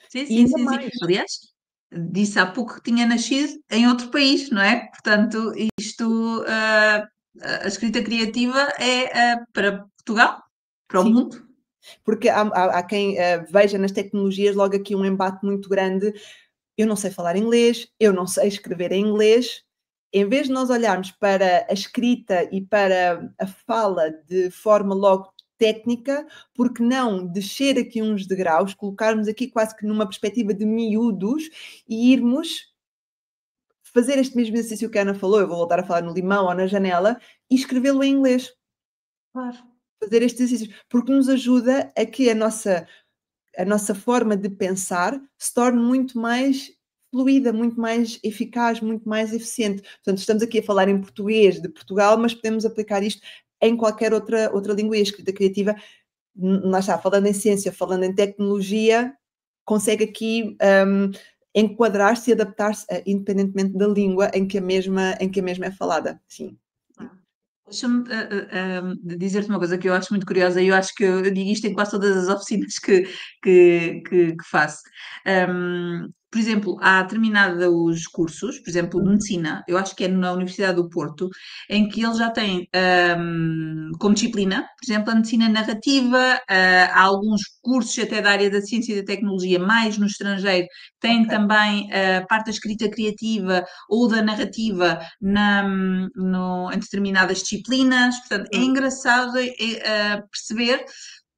Sim. Aliás, disse há pouco que tinha nascido em outro país, não é? Portanto, isto, a escrita criativa é para Portugal, para o mundo. Porque há quem veja nas tecnologias logo aqui um embate muito grande. Eu não sei falar inglês, eu não sei escrever em inglês. Em vez de nós olharmos para a escrita e para a fala de forma logo técnica, porque não descer aqui uns degraus, colocarmos aqui quase que numa perspectiva de miúdos e irmos fazer este mesmo exercício que a Ana falou, eu vou voltar a falar no limão ou na janela, e escrevê-lo em inglês. Claro. Fazer este exercício, porque nos ajuda a que a nossa forma de pensar se torne muito mais fluida, muito mais eficaz, muito mais eficiente. Portanto, estamos aqui a falar em português de Portugal, mas podemos aplicar isto em qualquer outra língua. E a escrita criativa, lá está, falando em ciência, falando em tecnologia, consegue aqui enquadrar-se e adaptar-se independentemente da língua em que a mesma é falada. Sim. Deixa-me dizer-te uma coisa que eu acho muito curiosa e eu acho que eu digo isto em quase todas as oficinas que faço. Por exemplo, há determinados cursos, por exemplo, de medicina, eu acho que é na Universidade do Porto, em que eles já têm como disciplina, por exemplo, a medicina narrativa, há alguns cursos até da área da ciência e da tecnologia, mais no estrangeiro, têm também a parte da escrita criativa ou da narrativa em determinadas disciplinas. Portanto, é engraçado perceber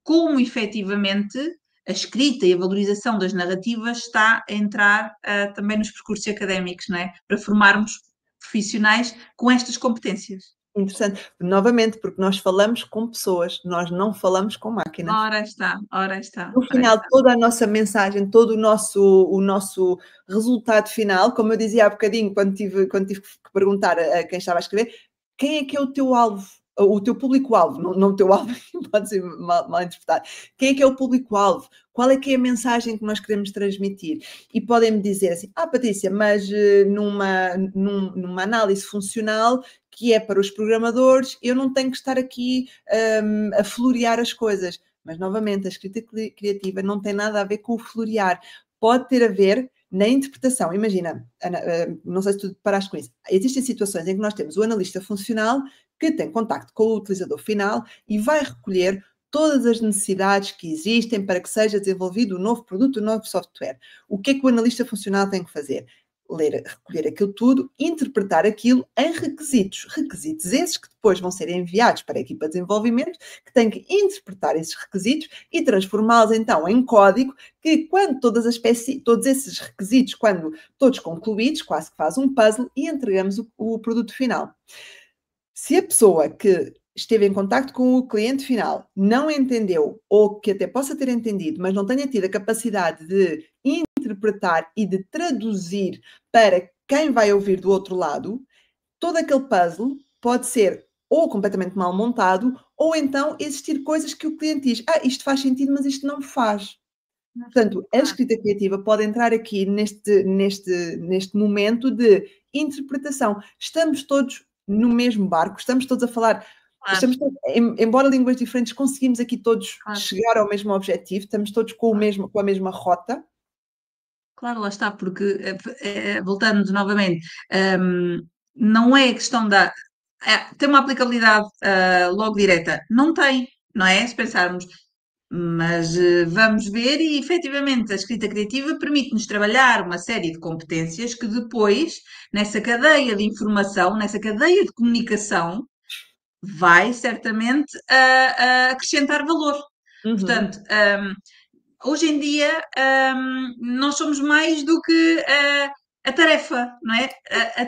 como efetivamente a escrita e a valorização das narrativas está a entrar também nos percursos académicos, não é? Para formarmos profissionais com estas competências. Interessante. Novamente, porque nós falamos com pessoas, nós não falamos com máquinas. Ora está. No final, toda a nossa mensagem, todo o nosso resultado final, como eu dizia há bocadinho, quando tive que perguntar a quem estava a escrever, quem é que é o teu alvo? O teu público-alvo, não o teu alvo, pode ser mal interpretado. Quem é que é o público-alvo? Qual é que é a mensagem que nós queremos transmitir? E podem-me dizer assim, Patrícia, mas numa análise funcional que é para os programadores, eu não tenho que estar aqui a florear as coisas. Mas, novamente, a escrita criativa não tem nada a ver com o florear. Pode ter a ver na interpretação. Imagina, Ana, não sei se tu paraste com isso. Existem situações em que nós temos o analista funcional que tem contacto com o utilizador final e vai recolher todas as necessidades que existem para que seja desenvolvido um novo produto, um novo software. O que é que o analista funcional tem que fazer? Recolher aquilo tudo, interpretar aquilo em requisitos esses que depois vão ser enviados para a equipa de desenvolvimento, que tem que interpretar esses requisitos e transformá-los então em código, que quando todos esses requisitos, quando todos concluídos, quase que faz um puzzle e entregamos o produto final. Se a pessoa que esteve em contacto com o cliente final não entendeu, ou que até possa ter entendido, mas não tenha tido a capacidade de interpretar e de traduzir para quem vai ouvir do outro lado, todo aquele puzzle pode ser ou completamente mal montado, ou então existir coisas que o cliente diz, isto faz sentido, mas isto não faz. Portanto, a escrita criativa pode entrar aqui neste momento de interpretação. Estamos todos no mesmo barco, estamos todos a falar, Claro, embora línguas diferentes, conseguimos aqui todos claro. chegar ao mesmo objetivo, estamos todos com a mesma rota. Claro, lá está, porque, voltando novamente, não é questão da. Tem uma aplicabilidade logo direta? Não tem, não é? Se pensarmos. Mas vamos ver, e efetivamente a escrita criativa permite-nos trabalhar uma série de competências que depois, nessa cadeia de informação, nessa cadeia de comunicação, vai certamente acrescentar valor. Uhum. Portanto, hoje em dia, nós somos mais do que a tarefa, não é? A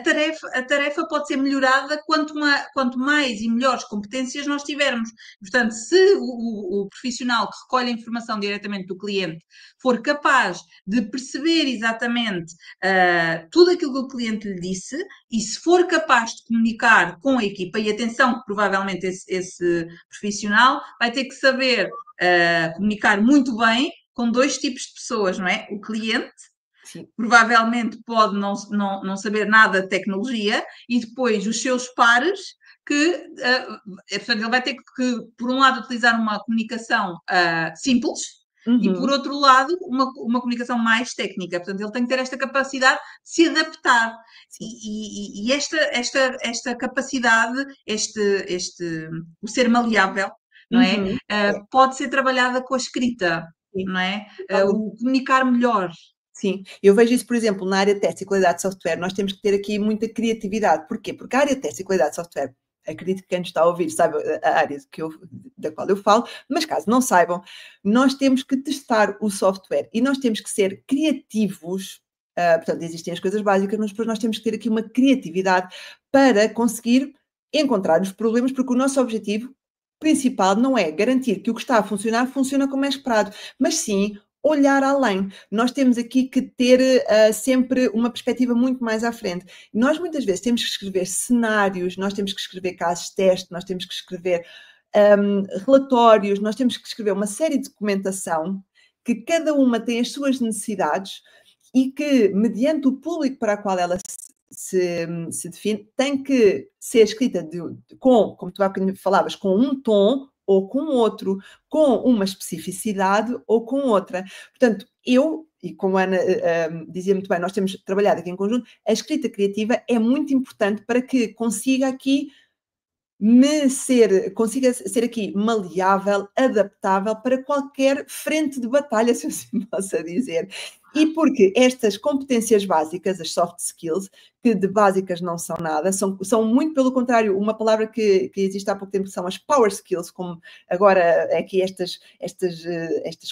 tarefa pode ser melhorada quanto mais e melhores competências nós tivermos. Portanto, se o profissional que recolhe a informação diretamente do cliente for capaz de perceber exatamente tudo aquilo que o cliente lhe disse, e se for capaz de comunicar com a equipa, e atenção que provavelmente esse profissional vai ter que saber comunicar muito bem com dois tipos de pessoas, não é? O cliente, Sim. provavelmente pode não saber nada de tecnologia, e depois os seus pares, que, portanto, ele vai ter que, por um lado, utilizar uma comunicação simples, e por Uhum. outro lado, uma comunicação mais técnica. Portanto, ele tem que ter esta capacidade de se adaptar. Sim. E esta capacidade, o ser maleável, não é? Uhum. Pode ser trabalhada com a escrita, Sim. não é? Totalmente. O comunicar melhor. Sim, eu vejo isso, por exemplo, na área de teste e qualidade de software, nós temos que ter aqui muita criatividade. Porquê? Porque a área de teste e qualidade de software, acredito que quem nos está a ouvir sabe a área da qual eu falo, mas caso não saibam, nós temos que testar o software e nós temos que ser criativos. Portanto, existem as coisas básicas, mas depois nós temos que ter aqui uma criatividade para conseguir encontrar os problemas, porque o nosso objetivo principal não é garantir que o que está a funcionar funciona como é esperado, mas sim olhar além. Nós temos aqui que ter sempre uma perspectiva muito mais à frente. Nós muitas vezes temos que escrever cenários, nós temos que escrever casos de teste, nós temos que escrever relatórios, nós temos que escrever uma série de documentação que cada uma tem as suas necessidades e que, mediante o público para o qual ela se define, tem que ser escrita como tu há bocadinho falavas, com um tom ou com outro, com uma especificidade ou com outra. Portanto, e como a Ana dizia muito bem, nós temos trabalhado aqui em conjunto, a escrita criativa é muito importante para que consiga ser aqui maleável, adaptável para qualquer frente de batalha, se assim possa dizer. E porque estas competências básicas, as soft skills, que de básicas não são nada, são muito pelo contrário, uma palavra que existe há pouco tempo, que são as power skills, como agora aqui estas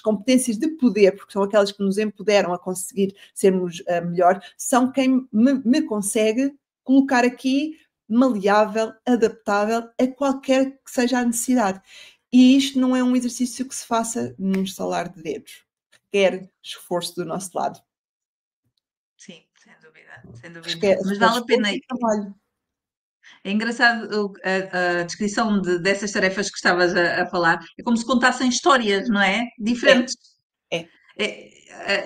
competências de poder, porque são aquelas que nos empoderam a conseguir sermos melhor, são quem me consegue colocar aqui maleável, adaptável a qualquer que seja a necessidade. E isto não é um exercício que se faça num estalar de dedos. Requer esforço do nosso lado. Sim, sem dúvida, sem dúvida. Requer Mas vale a esforço pena. e trabalho. É engraçado a descrição dessas tarefas que estavas a falar. É como se contassem histórias, não é? É, Diferentes. é.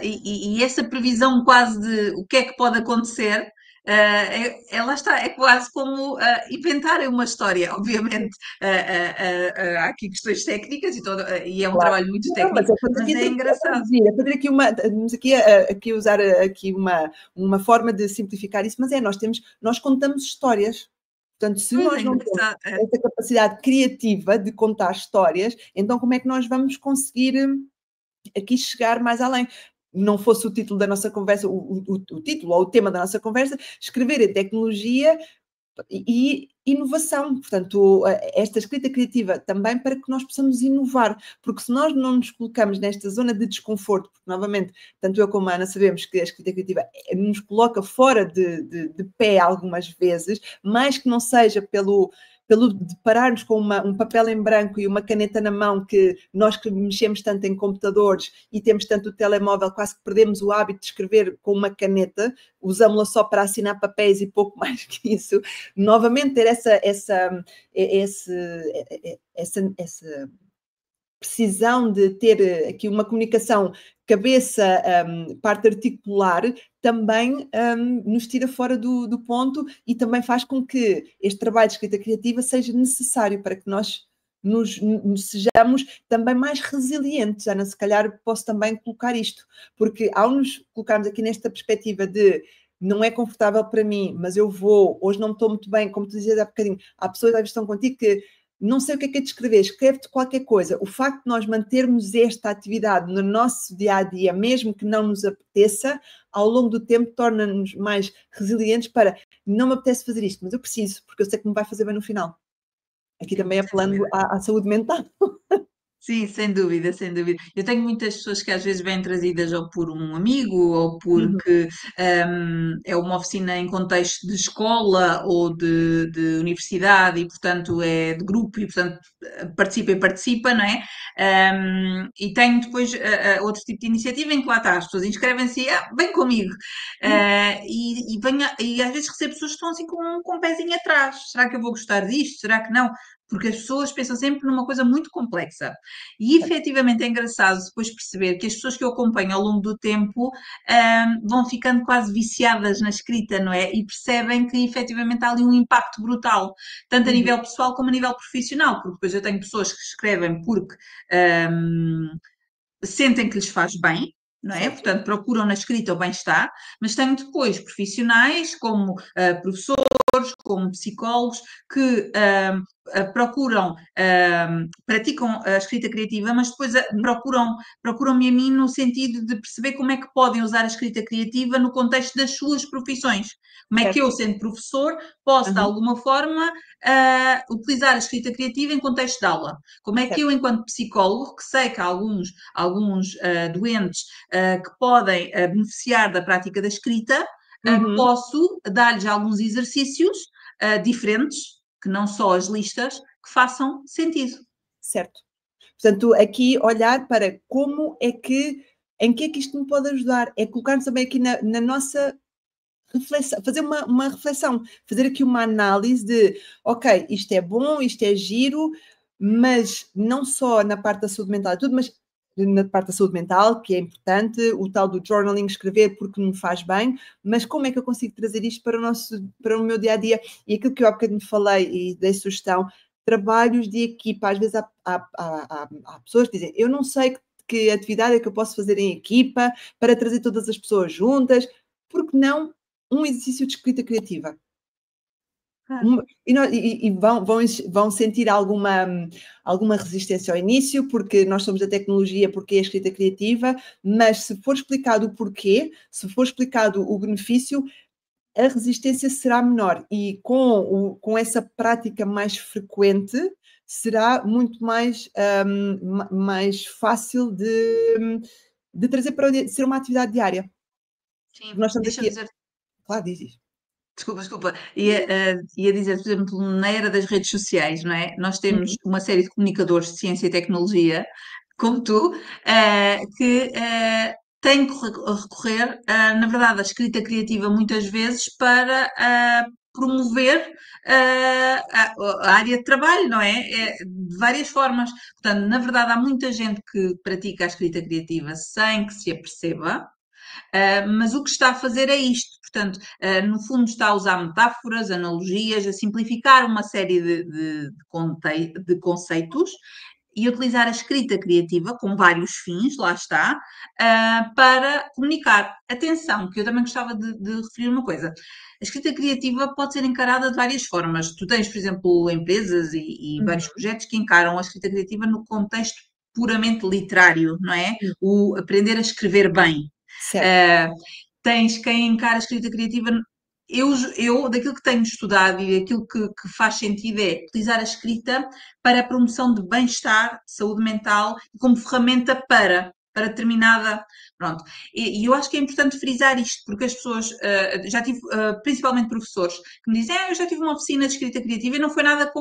E essa previsão quase de o que é que pode acontecer, lá está, é quase como inventarem uma história. Obviamente, há aqui questões técnicas e é um Claro. trabalho muito Não, mas técnico, estamos mas aqui é a engraçado. traduzir, a fazer aqui estamos aqui a usar aqui uma forma de simplificar isso, mas nós contamos histórias. Portanto, se Pois é nós não temos engraçado. essa capacidade criativa de contar histórias, então como é que nós vamos conseguir aqui chegar mais além? Não fosse o título da nossa conversa, o título ou o tema da nossa conversa, escrever em tecnologia e inovação, portanto, esta escrita criativa também para que nós possamos inovar, porque se nós não nos colocamos nesta zona de desconforto, porque novamente, tanto eu como a Ana sabemos que a escrita criativa nos coloca fora de pé algumas vezes, mais que não seja pelo deparar-nos com um papel em branco e uma caneta na mão, que nós que mexemos tanto em computadores e temos tanto o telemóvel, quase que perdemos o hábito de escrever com uma caneta, usamos-la só para assinar papéis e pouco mais que isso. Novamente ter essa precisão de ter aqui uma comunicação cabeça, parte articular, também nos tira fora do ponto e também faz com que este trabalho de escrita criativa seja necessário para que nós nos sejamos também mais resilientes. Ana, se calhar posso também colocar isto, porque ao nos colocarmos aqui nesta perspectiva de não é confortável para mim, mas eu vou, hoje não me estou muito bem, como tu dizias há bocadinho, há pessoas que estão contigo que não sei o que é descrever, escreve-te qualquer coisa. O facto de nós mantermos esta atividade no nosso dia-a-dia, mesmo que não nos apeteça, ao longo do tempo torna-nos mais resilientes para, não me apetece fazer isto, mas eu preciso, porque eu sei que me vai fazer bem no final. Aqui também apelando à saúde mental. Sim, sem dúvida, sem dúvida. Eu tenho muitas pessoas que às vezes vêm trazidas ou por um amigo ou porque é uma oficina em contexto de escola ou de universidade e, portanto, é de grupo e, portanto, participa, não é? E tenho depois outro tipo de iniciativa em que lá está, as pessoas inscrevem-se e vem comigo. E às vezes recebo pessoas que estão assim com um pezinho atrás. Será que eu vou gostar disto? Será que não? Porque as pessoas pensam sempre numa coisa muito complexa. E efetivamente é engraçado depois perceber que as pessoas que eu acompanho ao longo do tempo vão ficando quase viciadas na escrita, não é? E percebem que efetivamente há ali um impacto brutal, tanto a nível pessoal como a nível profissional, porque depois eu tenho pessoas que escrevem porque sentem que lhes faz bem, não é? Certo. Portanto, procuram na escrita o bem-estar, mas tenho depois profissionais como professores, como psicólogos, que procuram, praticam a escrita criativa, mas depois procuram-me a mim no sentido de perceber como é que podem usar a escrita criativa no contexto das suas profissões. Como é que eu, sendo professor, posso, de alguma forma, utilizar a escrita criativa em contexto de aula? Como é que eu, enquanto psicólogo, que sei que há alguns doentes que podem beneficiar da prática da escrita, posso dar-lhes alguns exercícios diferentes, que não só as listas, que façam sentido. Certo. Portanto, aqui olhar para como é que, em que é que isto me pode ajudar, é colocar-nos também aqui na nossa reflexão, fazer uma reflexão, fazer aqui uma análise de, ok, isto é bom, isto é giro, mas não só na parte da saúde mental, tudo, mas na parte da saúde mental, que é importante, o tal do journaling, escrever porque me faz bem, mas como é que eu consigo trazer isto para o meu dia-a-dia? E aquilo que eu há bocadinho falei e dei sugestão, trabalhos de equipa, às vezes há pessoas que dizem, eu não sei que atividade é que eu posso fazer em equipa para trazer todas as pessoas juntas, porque não um exercício de escrita criativa? E vão sentir alguma resistência ao início, porque nós somos da tecnologia, porque é a escrita criativa, mas se for explicado o porquê, se for explicado o benefício, a resistência será menor e com essa prática mais frequente será muito mais fácil de trazer para ser uma atividade diária. Sim, Nós estamos deixa-me aqui. dizer. Claro, diz. Desculpa. Ia dizer, por exemplo, na era das redes sociais, não é? Nós temos Uhum. uma série de comunicadores de ciência e tecnologia, como tu, que têm que recorrer, na verdade, à escrita criativa muitas vezes para promover a área de trabalho, não é? De várias formas. Portanto, na verdade, há muita gente que pratica a escrita criativa sem que se aperceba. Mas o que está a fazer é isto. Portanto, no fundo, está a usar metáforas, analogias, a simplificar uma série de conceitos e utilizar a escrita criativa com vários fins, lá está, para comunicar. Atenção, que eu também gostava de referir uma coisa. A escrita criativa pode ser encarada de várias formas. Tu tens, por exemplo, empresas e vários projetos que encaram a escrita criativa no contexto puramente literário, não é? O aprender a escrever bem. Certo. Tens quem encara a escrita criativa. Eu, daquilo que tenho estudado e daquilo que faz sentido é utilizar a escrita para a promoção de bem-estar, saúde mental, como ferramenta para determinada. Pronto. E eu acho que é importante frisar isto, porque as pessoas, já tive, principalmente professores, que me dizem, eu já tive uma oficina de escrita criativa e não foi nada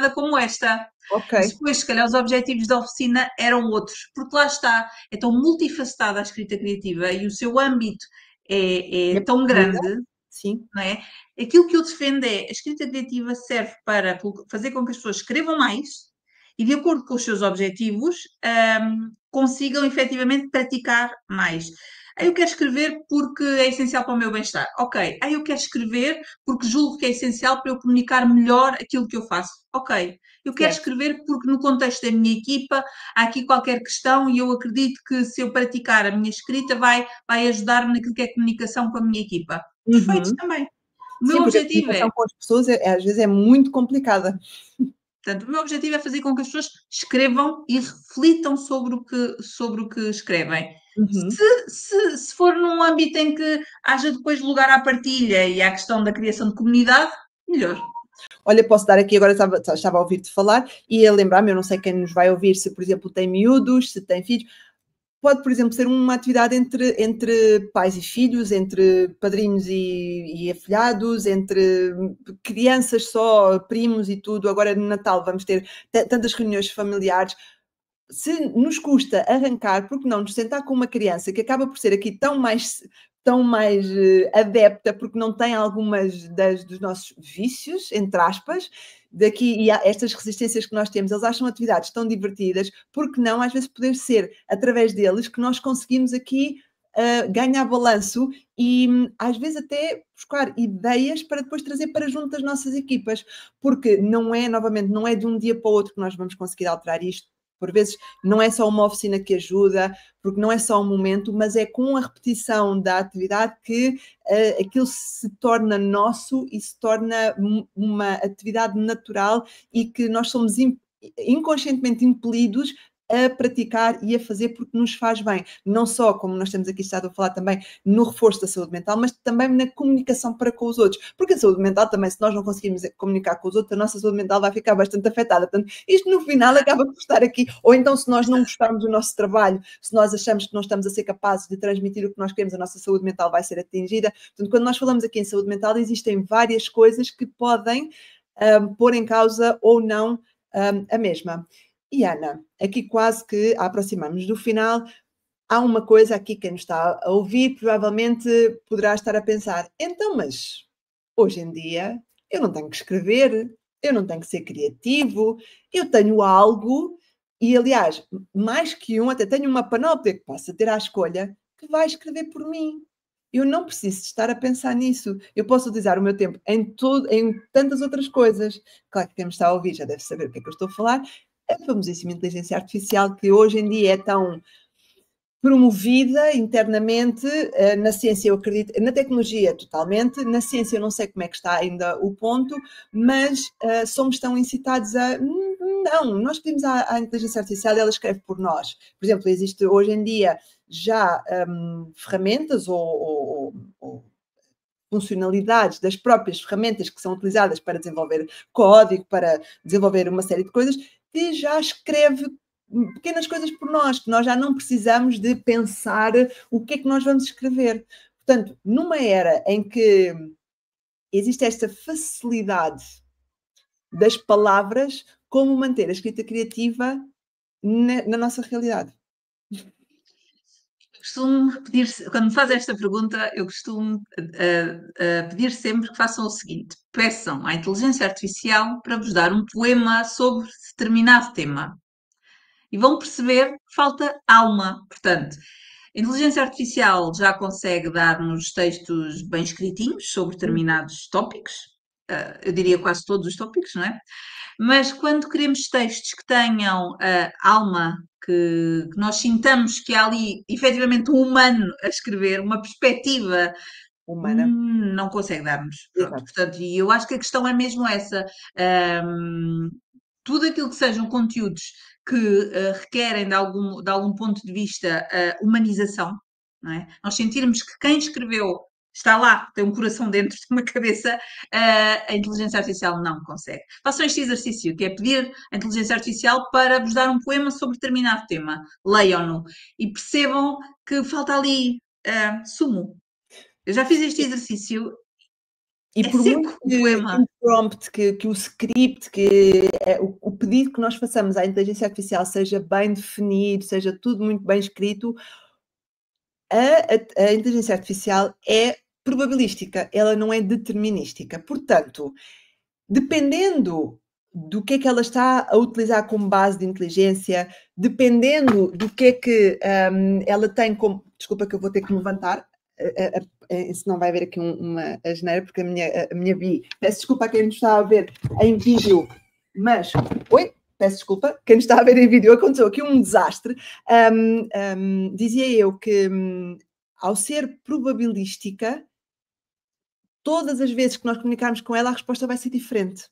como esta. Ok. Mas depois, se calhar, os objetivos da oficina eram outros, porque lá está, é tão multifacetada a escrita criativa e o seu âmbito é tão grande, Sim. não é? Aquilo que eu defendo é a escrita criativa serve para fazer com que as pessoas escrevam mais e, de acordo com os seus objetivos, consigam efetivamente praticar mais. Eu quero escrever porque é essencial para o meu bem-estar. Ok. Eu quero escrever porque julgo que é essencial para eu comunicar melhor aquilo que eu faço. Ok. Eu quero Certo. escrever porque no contexto da minha equipa há aqui qualquer questão e eu acredito que se eu praticar a minha escrita vai ajudar-me naquilo que é comunicação com a minha equipa. Perfeito Uhum. também. O meu Sim, porque a objetivo é comunicação com as pessoas às vezes é muito complicada. Portanto, o meu objetivo é fazer com que as pessoas escrevam e reflitam sobre o que escrevem. Uhum. Se for num âmbito em que haja depois lugar à partilha e à questão da criação de comunidade, melhor. Olha, posso dar aqui agora, estava a ouvir-te falar e a lembrar-me, eu não sei quem nos vai ouvir, se por exemplo tem miúdos, se tem filhos, pode, por exemplo, ser uma atividade entre pais e filhos, entre padrinhos e afilhados, entre crianças só, primos e tudo. Agora no Natal vamos ter tantas reuniões familiares. Se nos custa arrancar, porque não nos sentar com uma criança que acaba por ser aqui tão mais adepta, porque não tem algumas dos nossos vícios, entre aspas, daqui e estas resistências que nós temos, eles acham atividades tão divertidas, porque não, às vezes, poder ser através deles que nós conseguimos aqui ganhar balanço e às vezes até buscar ideias para depois trazer para junto das nossas equipas, porque não é, novamente, não é de um dia para o outro que nós vamos conseguir alterar isto. Por vezes não é só uma oficina que ajuda, porque não é só um momento, mas é com a repetição da atividade que aquilo se torna nosso e se torna uma atividade natural e que nós somos inconscientemente impelidos a praticar e a fazer porque nos faz bem. Não só, como nós temos aqui estado a falar também, no reforço da saúde mental, mas também na comunicação para com os outros. Porque a saúde mental também, se nós não conseguirmos comunicar com os outros, a nossa saúde mental vai ficar bastante afetada. Portanto, isto no final acaba por estar aqui. Ou então, se nós não gostarmos do nosso trabalho, se nós achamos que não estamos a ser capazes de transmitir o que nós queremos, a nossa saúde mental vai ser atingida. Portanto, quando nós falamos aqui em saúde mental, existem várias coisas que podem pôr em causa ou não a mesma. E Ana, aqui quase que a aproximamos do final, há uma coisa aqui, quem nos está a ouvir provavelmente poderá estar a pensar, então, mas hoje em dia eu não tenho que escrever, eu não tenho que ser criativo, eu tenho algo, e aliás, mais que um, até tenho uma panóplia que possa ter à escolha, que vai escrever por mim. Eu não preciso estar a pensar nisso. Eu posso utilizar o meu tempo em tantas outras coisas. Claro que quem me está a ouvir já deve saber o que é que eu estou a falar, a famosíssima inteligência artificial que hoje em dia é tão promovida internamente na ciência, eu acredito, na tecnologia totalmente, na ciência eu não sei como é que está ainda o ponto, mas somos tão incitados a não, nós pedimos à inteligência artificial e ela escreve por nós. Por exemplo, existe hoje em dia já ferramentas ou funcionalidades das próprias ferramentas que são utilizadas para desenvolver código, para desenvolver uma série de coisas, que já escreve pequenas coisas por nós, que nós já não precisamos de pensar o que é que nós vamos escrever. Portanto, numa era em que existe esta facilidade das palavras, como manter a escrita criativa na nossa realidade? Costumo pedir, quando me fazem esta pergunta, eu costumo pedir sempre que façam o seguinte: peçam à inteligência artificial para vos dar um poema sobre determinado tema. E vão perceber que falta alma. Portanto, a inteligência artificial já consegue dar-nos textos bem escritinhos sobre determinados tópicos, eu diria quase todos os tópicos, não é? Mas quando queremos textos que tenham alma, que nós sintamos que há ali efetivamente um humano a escrever, uma perspectiva, Humana. não consegue dar-nos. Pronto, Exato. portanto, e eu acho que a questão é mesmo essa. Tudo aquilo que sejam conteúdos que requerem de algum ponto de vista humanização, não é? Nós sentirmos que quem escreveu está lá, tem um coração dentro de uma cabeça, a inteligência artificial não consegue. Façam este exercício, que é pedir à inteligência artificial para vos dar um poema sobre determinado tema. Leiam-no e percebam que falta ali sumo. Eu já fiz este exercício, E é por muito seco o que poema. o prompt, que o script, que o pedido que nós façamos à inteligência artificial seja bem definido, seja tudo muito bem escrito, a inteligência artificial é probabilística, ela não é determinística. Portanto, dependendo do que é que ela está a utilizar como base de inteligência, dependendo do que é que ela tem como... Desculpa que eu vou ter que me levantar, senão vai haver aqui uma asneira, porque a minha Bi... Peço desculpa a quem nos está a ver em vídeo, mas... Oi? Peço desculpa, quem nos está a ver em vídeo, aconteceu aqui um desastre. Dizia eu que, ao ser probabilística, todas as vezes que nós comunicarmos com ela, a resposta vai ser diferente.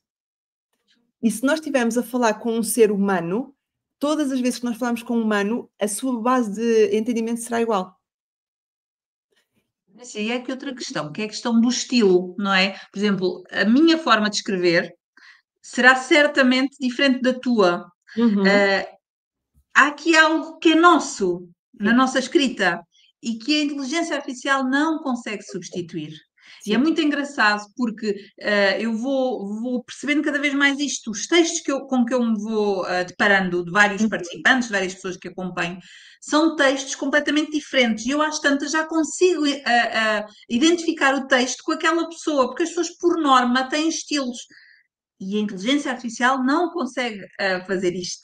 E se nós estivermos a falar com um ser humano, todas as vezes que nós falarmos com um humano, a sua base de entendimento será igual. Mas aí é que outra questão, que é a questão do estilo, não é? Por exemplo, a minha forma de escrever será certamente diferente da tua. Há aqui algo que é nosso, na Sim, nossa escrita, e que a inteligência artificial não consegue substituir. E é sim. muito engraçado porque eu vou percebendo cada vez mais isto. Os textos com que eu me vou deparando de vários participantes, de várias pessoas que acompanho, são textos completamente diferentes. E eu, às tantas, já consigo identificar o texto com aquela pessoa, porque as pessoas, por norma, têm estilos. E a inteligência artificial não consegue fazer isto.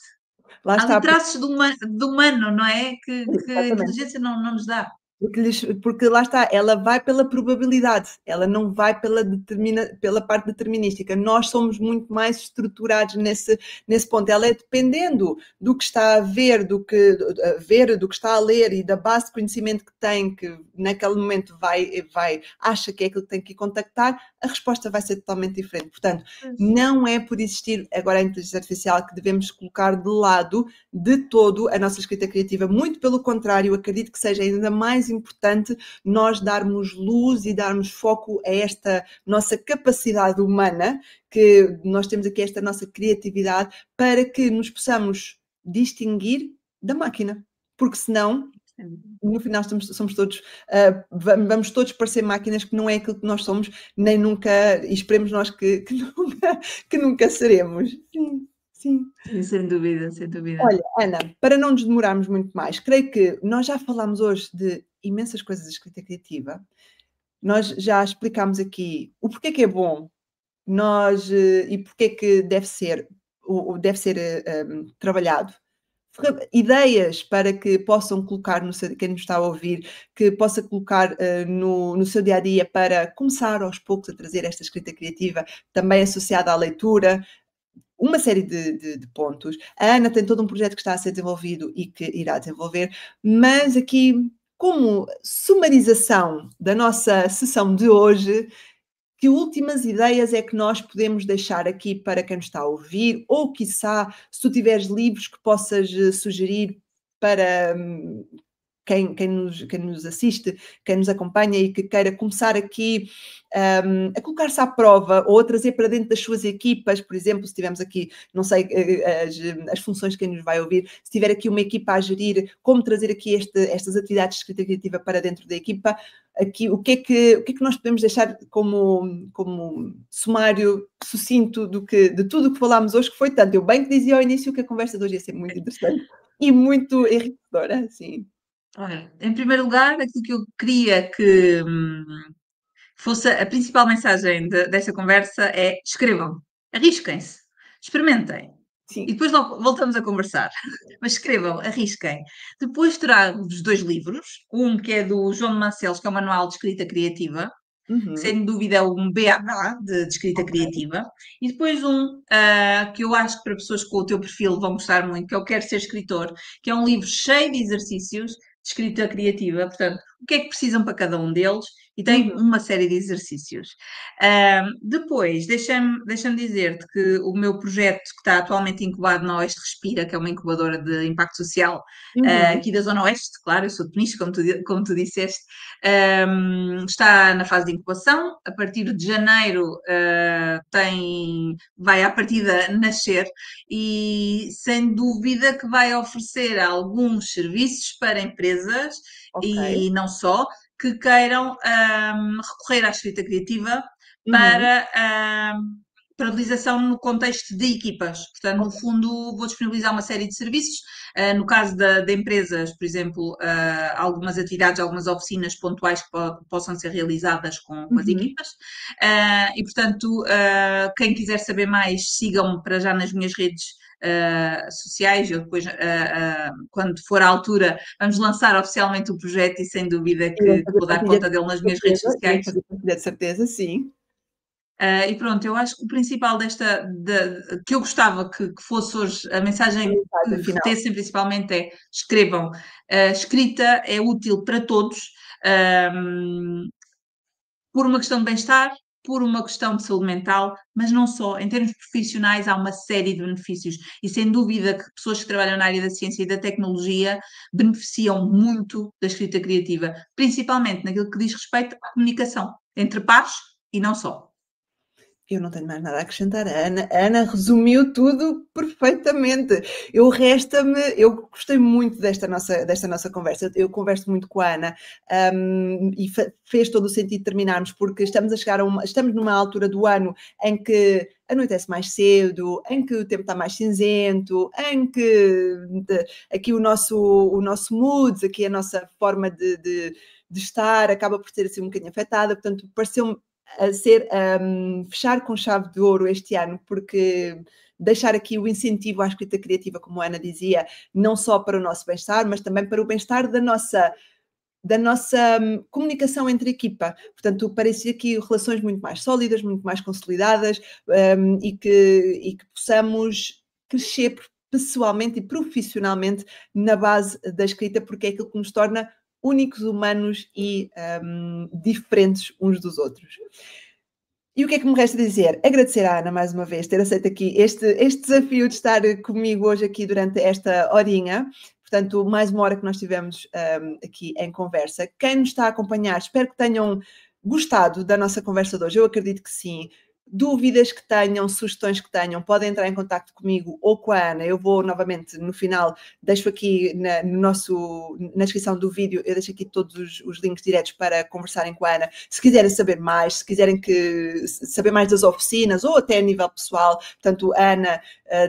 Lá Há ali está. traços de humano, não é? Que a Exatamente. inteligência não nos dá. Porque lá está, ela vai pela probabilidade, ela não vai pela parte determinística. Nós somos muito mais estruturados nesse ponto. Ela é dependendo do que está do que está a ler e da base de conhecimento que tem, que naquele momento acha que é aquilo que tem que contactar, a resposta vai ser totalmente diferente. Portanto, não é por existir agora a inteligência artificial que devemos colocar de lado de todo a nossa escrita criativa. Muito pelo contrário, acredito que seja ainda mais importante nós darmos luz e darmos foco a esta nossa capacidade humana, que nós temos aqui esta nossa criatividade, para que nos possamos distinguir da máquina. Porque senão, no final somos todos, vamos todos parecer máquinas, que não é aquilo que nós somos, nem nunca, e esperemos nós que nunca seremos. Sim, sim. Sim, sem dúvida, sem dúvida. Olha, Ana, para não nos demorarmos muito mais, creio que nós já falámos hoje de imensas coisas de escrita criativa. Nós já explicámos aqui o porquê que é bom, e porquê que deve ser trabalhado. Ideias para que possam colocar quem nos está a ouvir, que possa colocar no seu dia a dia, para começar aos poucos a trazer esta escrita criativa, também associada à leitura, uma série de pontos. A Ana tem todo um projeto que está a ser desenvolvido e que irá desenvolver, mas aqui, como sumarização da nossa sessão de hoje, que últimas ideias é que nós podemos deixar aqui para quem nos está a ouvir, ou quiçá, se tu tiveres livros que possas sugerir para quem nos assiste, quem nos acompanha e que queira começar aqui a colocar-se à prova, ou a trazer para dentro das suas equipas, por exemplo, se tivermos aqui, não sei, as funções de quem nos vai ouvir, se tiver aqui uma equipa a gerir, como trazer aqui estas atividades de escrita criativa para dentro da equipa, aqui o que é que nós podemos deixar como sumário sucinto de tudo o que falámos hoje, que foi tanto. Eu bem que dizia ao início que a conversa de hoje ia ser muito interessante e muito enriquecedora, sim. Olha, em primeiro lugar, aquilo que eu queria que fosse a principal mensagem desta conversa é: escrevam, arrisquem-se, experimentem. Sim. E depois logo voltamos a conversar. Mas escrevam, arrisquem. Depois trago-vos 2 livros. Um que é do João de Mancelos, que é o Manual de Escrita Criativa, que Uhum. sem dúvida é um BA de escrita criativa. E depois um que eu acho que para pessoas com o teu perfil vão gostar muito, que é o Quero Ser Escritor, que é um livro cheio de exercícios de escrita criativa. Portanto, o que é que precisam para cada um deles? E tem Uhum. uma série de exercícios. Depois, deixa-me dizer-te que o meu projeto, que está atualmente incubado na Oeste Respira, que é uma incubadora de impacto social Uhum. aqui da Zona Oeste, claro, eu sou de Peniche, como tu disseste, está na fase de incubação. A partir de janeiro vai à partida nascer, e sem dúvida que vai oferecer alguns serviços para empresas, Ok. e não só, que queiram recorrer à escrita criativa Uhum. para paralisação no contexto de equipas. Portanto, no fundo, vou disponibilizar uma série de serviços. No caso de empresas, por exemplo, algumas atividades, algumas oficinas pontuais que possam ser realizadas com as equipas. E, portanto, quem quiser saber mais, sigam-me para já nas minhas redes sociais. Eu depois, quando for a altura, vamos lançar oficialmente o projeto e sem dúvida que vou dar conta dele nas minhas redes sociais. Fazer partilha de certeza, sim. E pronto, eu acho que o principal que eu gostava que fosse hoje, a mensagem que vertessem principalmente é: escrevam. A escrita é útil para todos, por uma questão de bem-estar, por uma questão de saúde mental, mas não só. Em termos profissionais, há uma série de benefícios e sem dúvida que pessoas que trabalham na área da ciência e da tecnologia beneficiam muito da escrita criativa, principalmente naquilo que diz respeito à comunicação entre pares e não só. Eu não tenho mais nada a acrescentar. A Ana resumiu tudo perfeitamente. Eu gostei muito desta nossa conversa. Eu converso muito com a Ana e fez todo o sentido terminarmos, porque estamos numa altura do ano em que anoitece mais cedo, em que o tempo está mais cinzento, em que aqui o nosso mood, aqui a nossa forma de estar acaba por ser assim um bocadinho afetada. Portanto, pareceu-me fechar com chave de ouro este ano, porque deixar aqui o incentivo à escrita criativa, como a Ana dizia, não só para o nosso bem-estar, mas também para o bem-estar da nossa comunicação entre equipa. Portanto, parecia aqui relações muito mais sólidas, muito mais consolidadas, e que possamos crescer pessoalmente e profissionalmente na base da escrita, porque é aquilo que nos torna únicos, humanos e diferentes uns dos outros. E o que é que me resta dizer? Agradecer à Ana mais uma vez ter aceito aqui este desafio de estar comigo hoje aqui durante esta horinha. Portanto, mais uma hora que nós tivemos aqui em conversa. Quem nos está a acompanhar, espero que tenham gostado da nossa conversa de hoje. Eu acredito que sim. Dúvidas que tenham, sugestões que tenham, podem entrar em contato comigo ou com a Ana. Eu vou novamente, no final, deixo aqui na descrição do vídeo, eu deixo aqui todos os links diretos para conversarem com a Ana. Se quiserem saber mais, se quiserem saber mais das oficinas ou até a nível pessoal, portanto, a Ana,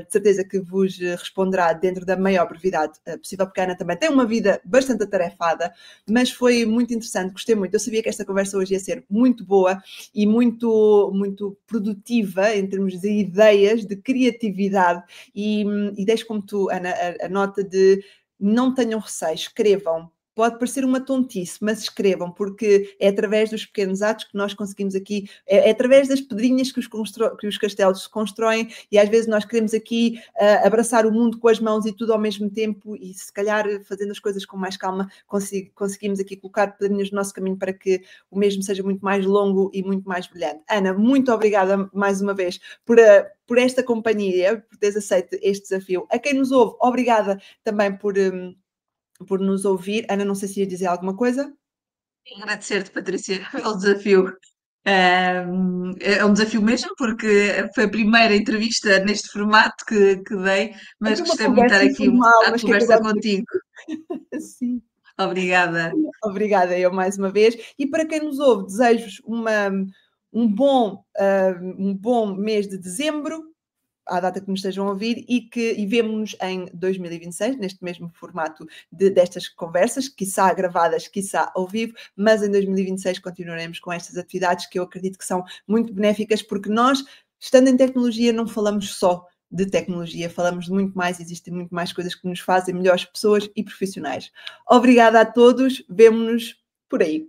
de certeza que vos responderá dentro da maior brevidade possível, porque a Ana também tem uma vida bastante atarefada, mas foi muito interessante, gostei muito. Eu sabia que esta conversa hoje ia ser muito boa e muito, muito produtiva em termos de ideias, de criatividade e deixo como tu, Ana, a nota de não tenham receio, escrevam. Pode parecer uma tontice, mas escrevam, porque é através dos pequenos atos que nós conseguimos aqui, é através das pedrinhas que os castelos se constroem, e às vezes nós queremos aqui abraçar o mundo com as mãos e tudo ao mesmo tempo, e se calhar fazendo as coisas com mais calma conseguimos aqui colocar pedrinhas no nosso caminho para que o mesmo seja muito mais longo e muito mais brilhante. Ana, muito obrigada mais uma vez por esta companhia, por teres aceito este desafio. A quem nos ouve, obrigada também por nos ouvir. Ana, não sei se ia dizer alguma coisa. Agradecer-te, Patrícia, pelo desafio. É um desafio mesmo, porque foi a primeira entrevista neste formato que dei, mas gostei muito de estar aqui a conversa contigo. Sim. Obrigada. Obrigada eu mais uma vez. E para quem nos ouve, desejo-vos um bom mês de dezembro, à data que nos estejam a ouvir, e vemo-nos em 2026, neste mesmo formato destas conversas, quiçá gravadas, quiçá ao vivo, mas em 2026 continuaremos com estas atividades que eu acredito que são muito benéficas, porque nós, estando em tecnologia, não falamos só de tecnologia, falamos de muito mais, existem muito mais coisas que nos fazem melhores pessoas e profissionais. Obrigada a todos, vemo-nos por aí.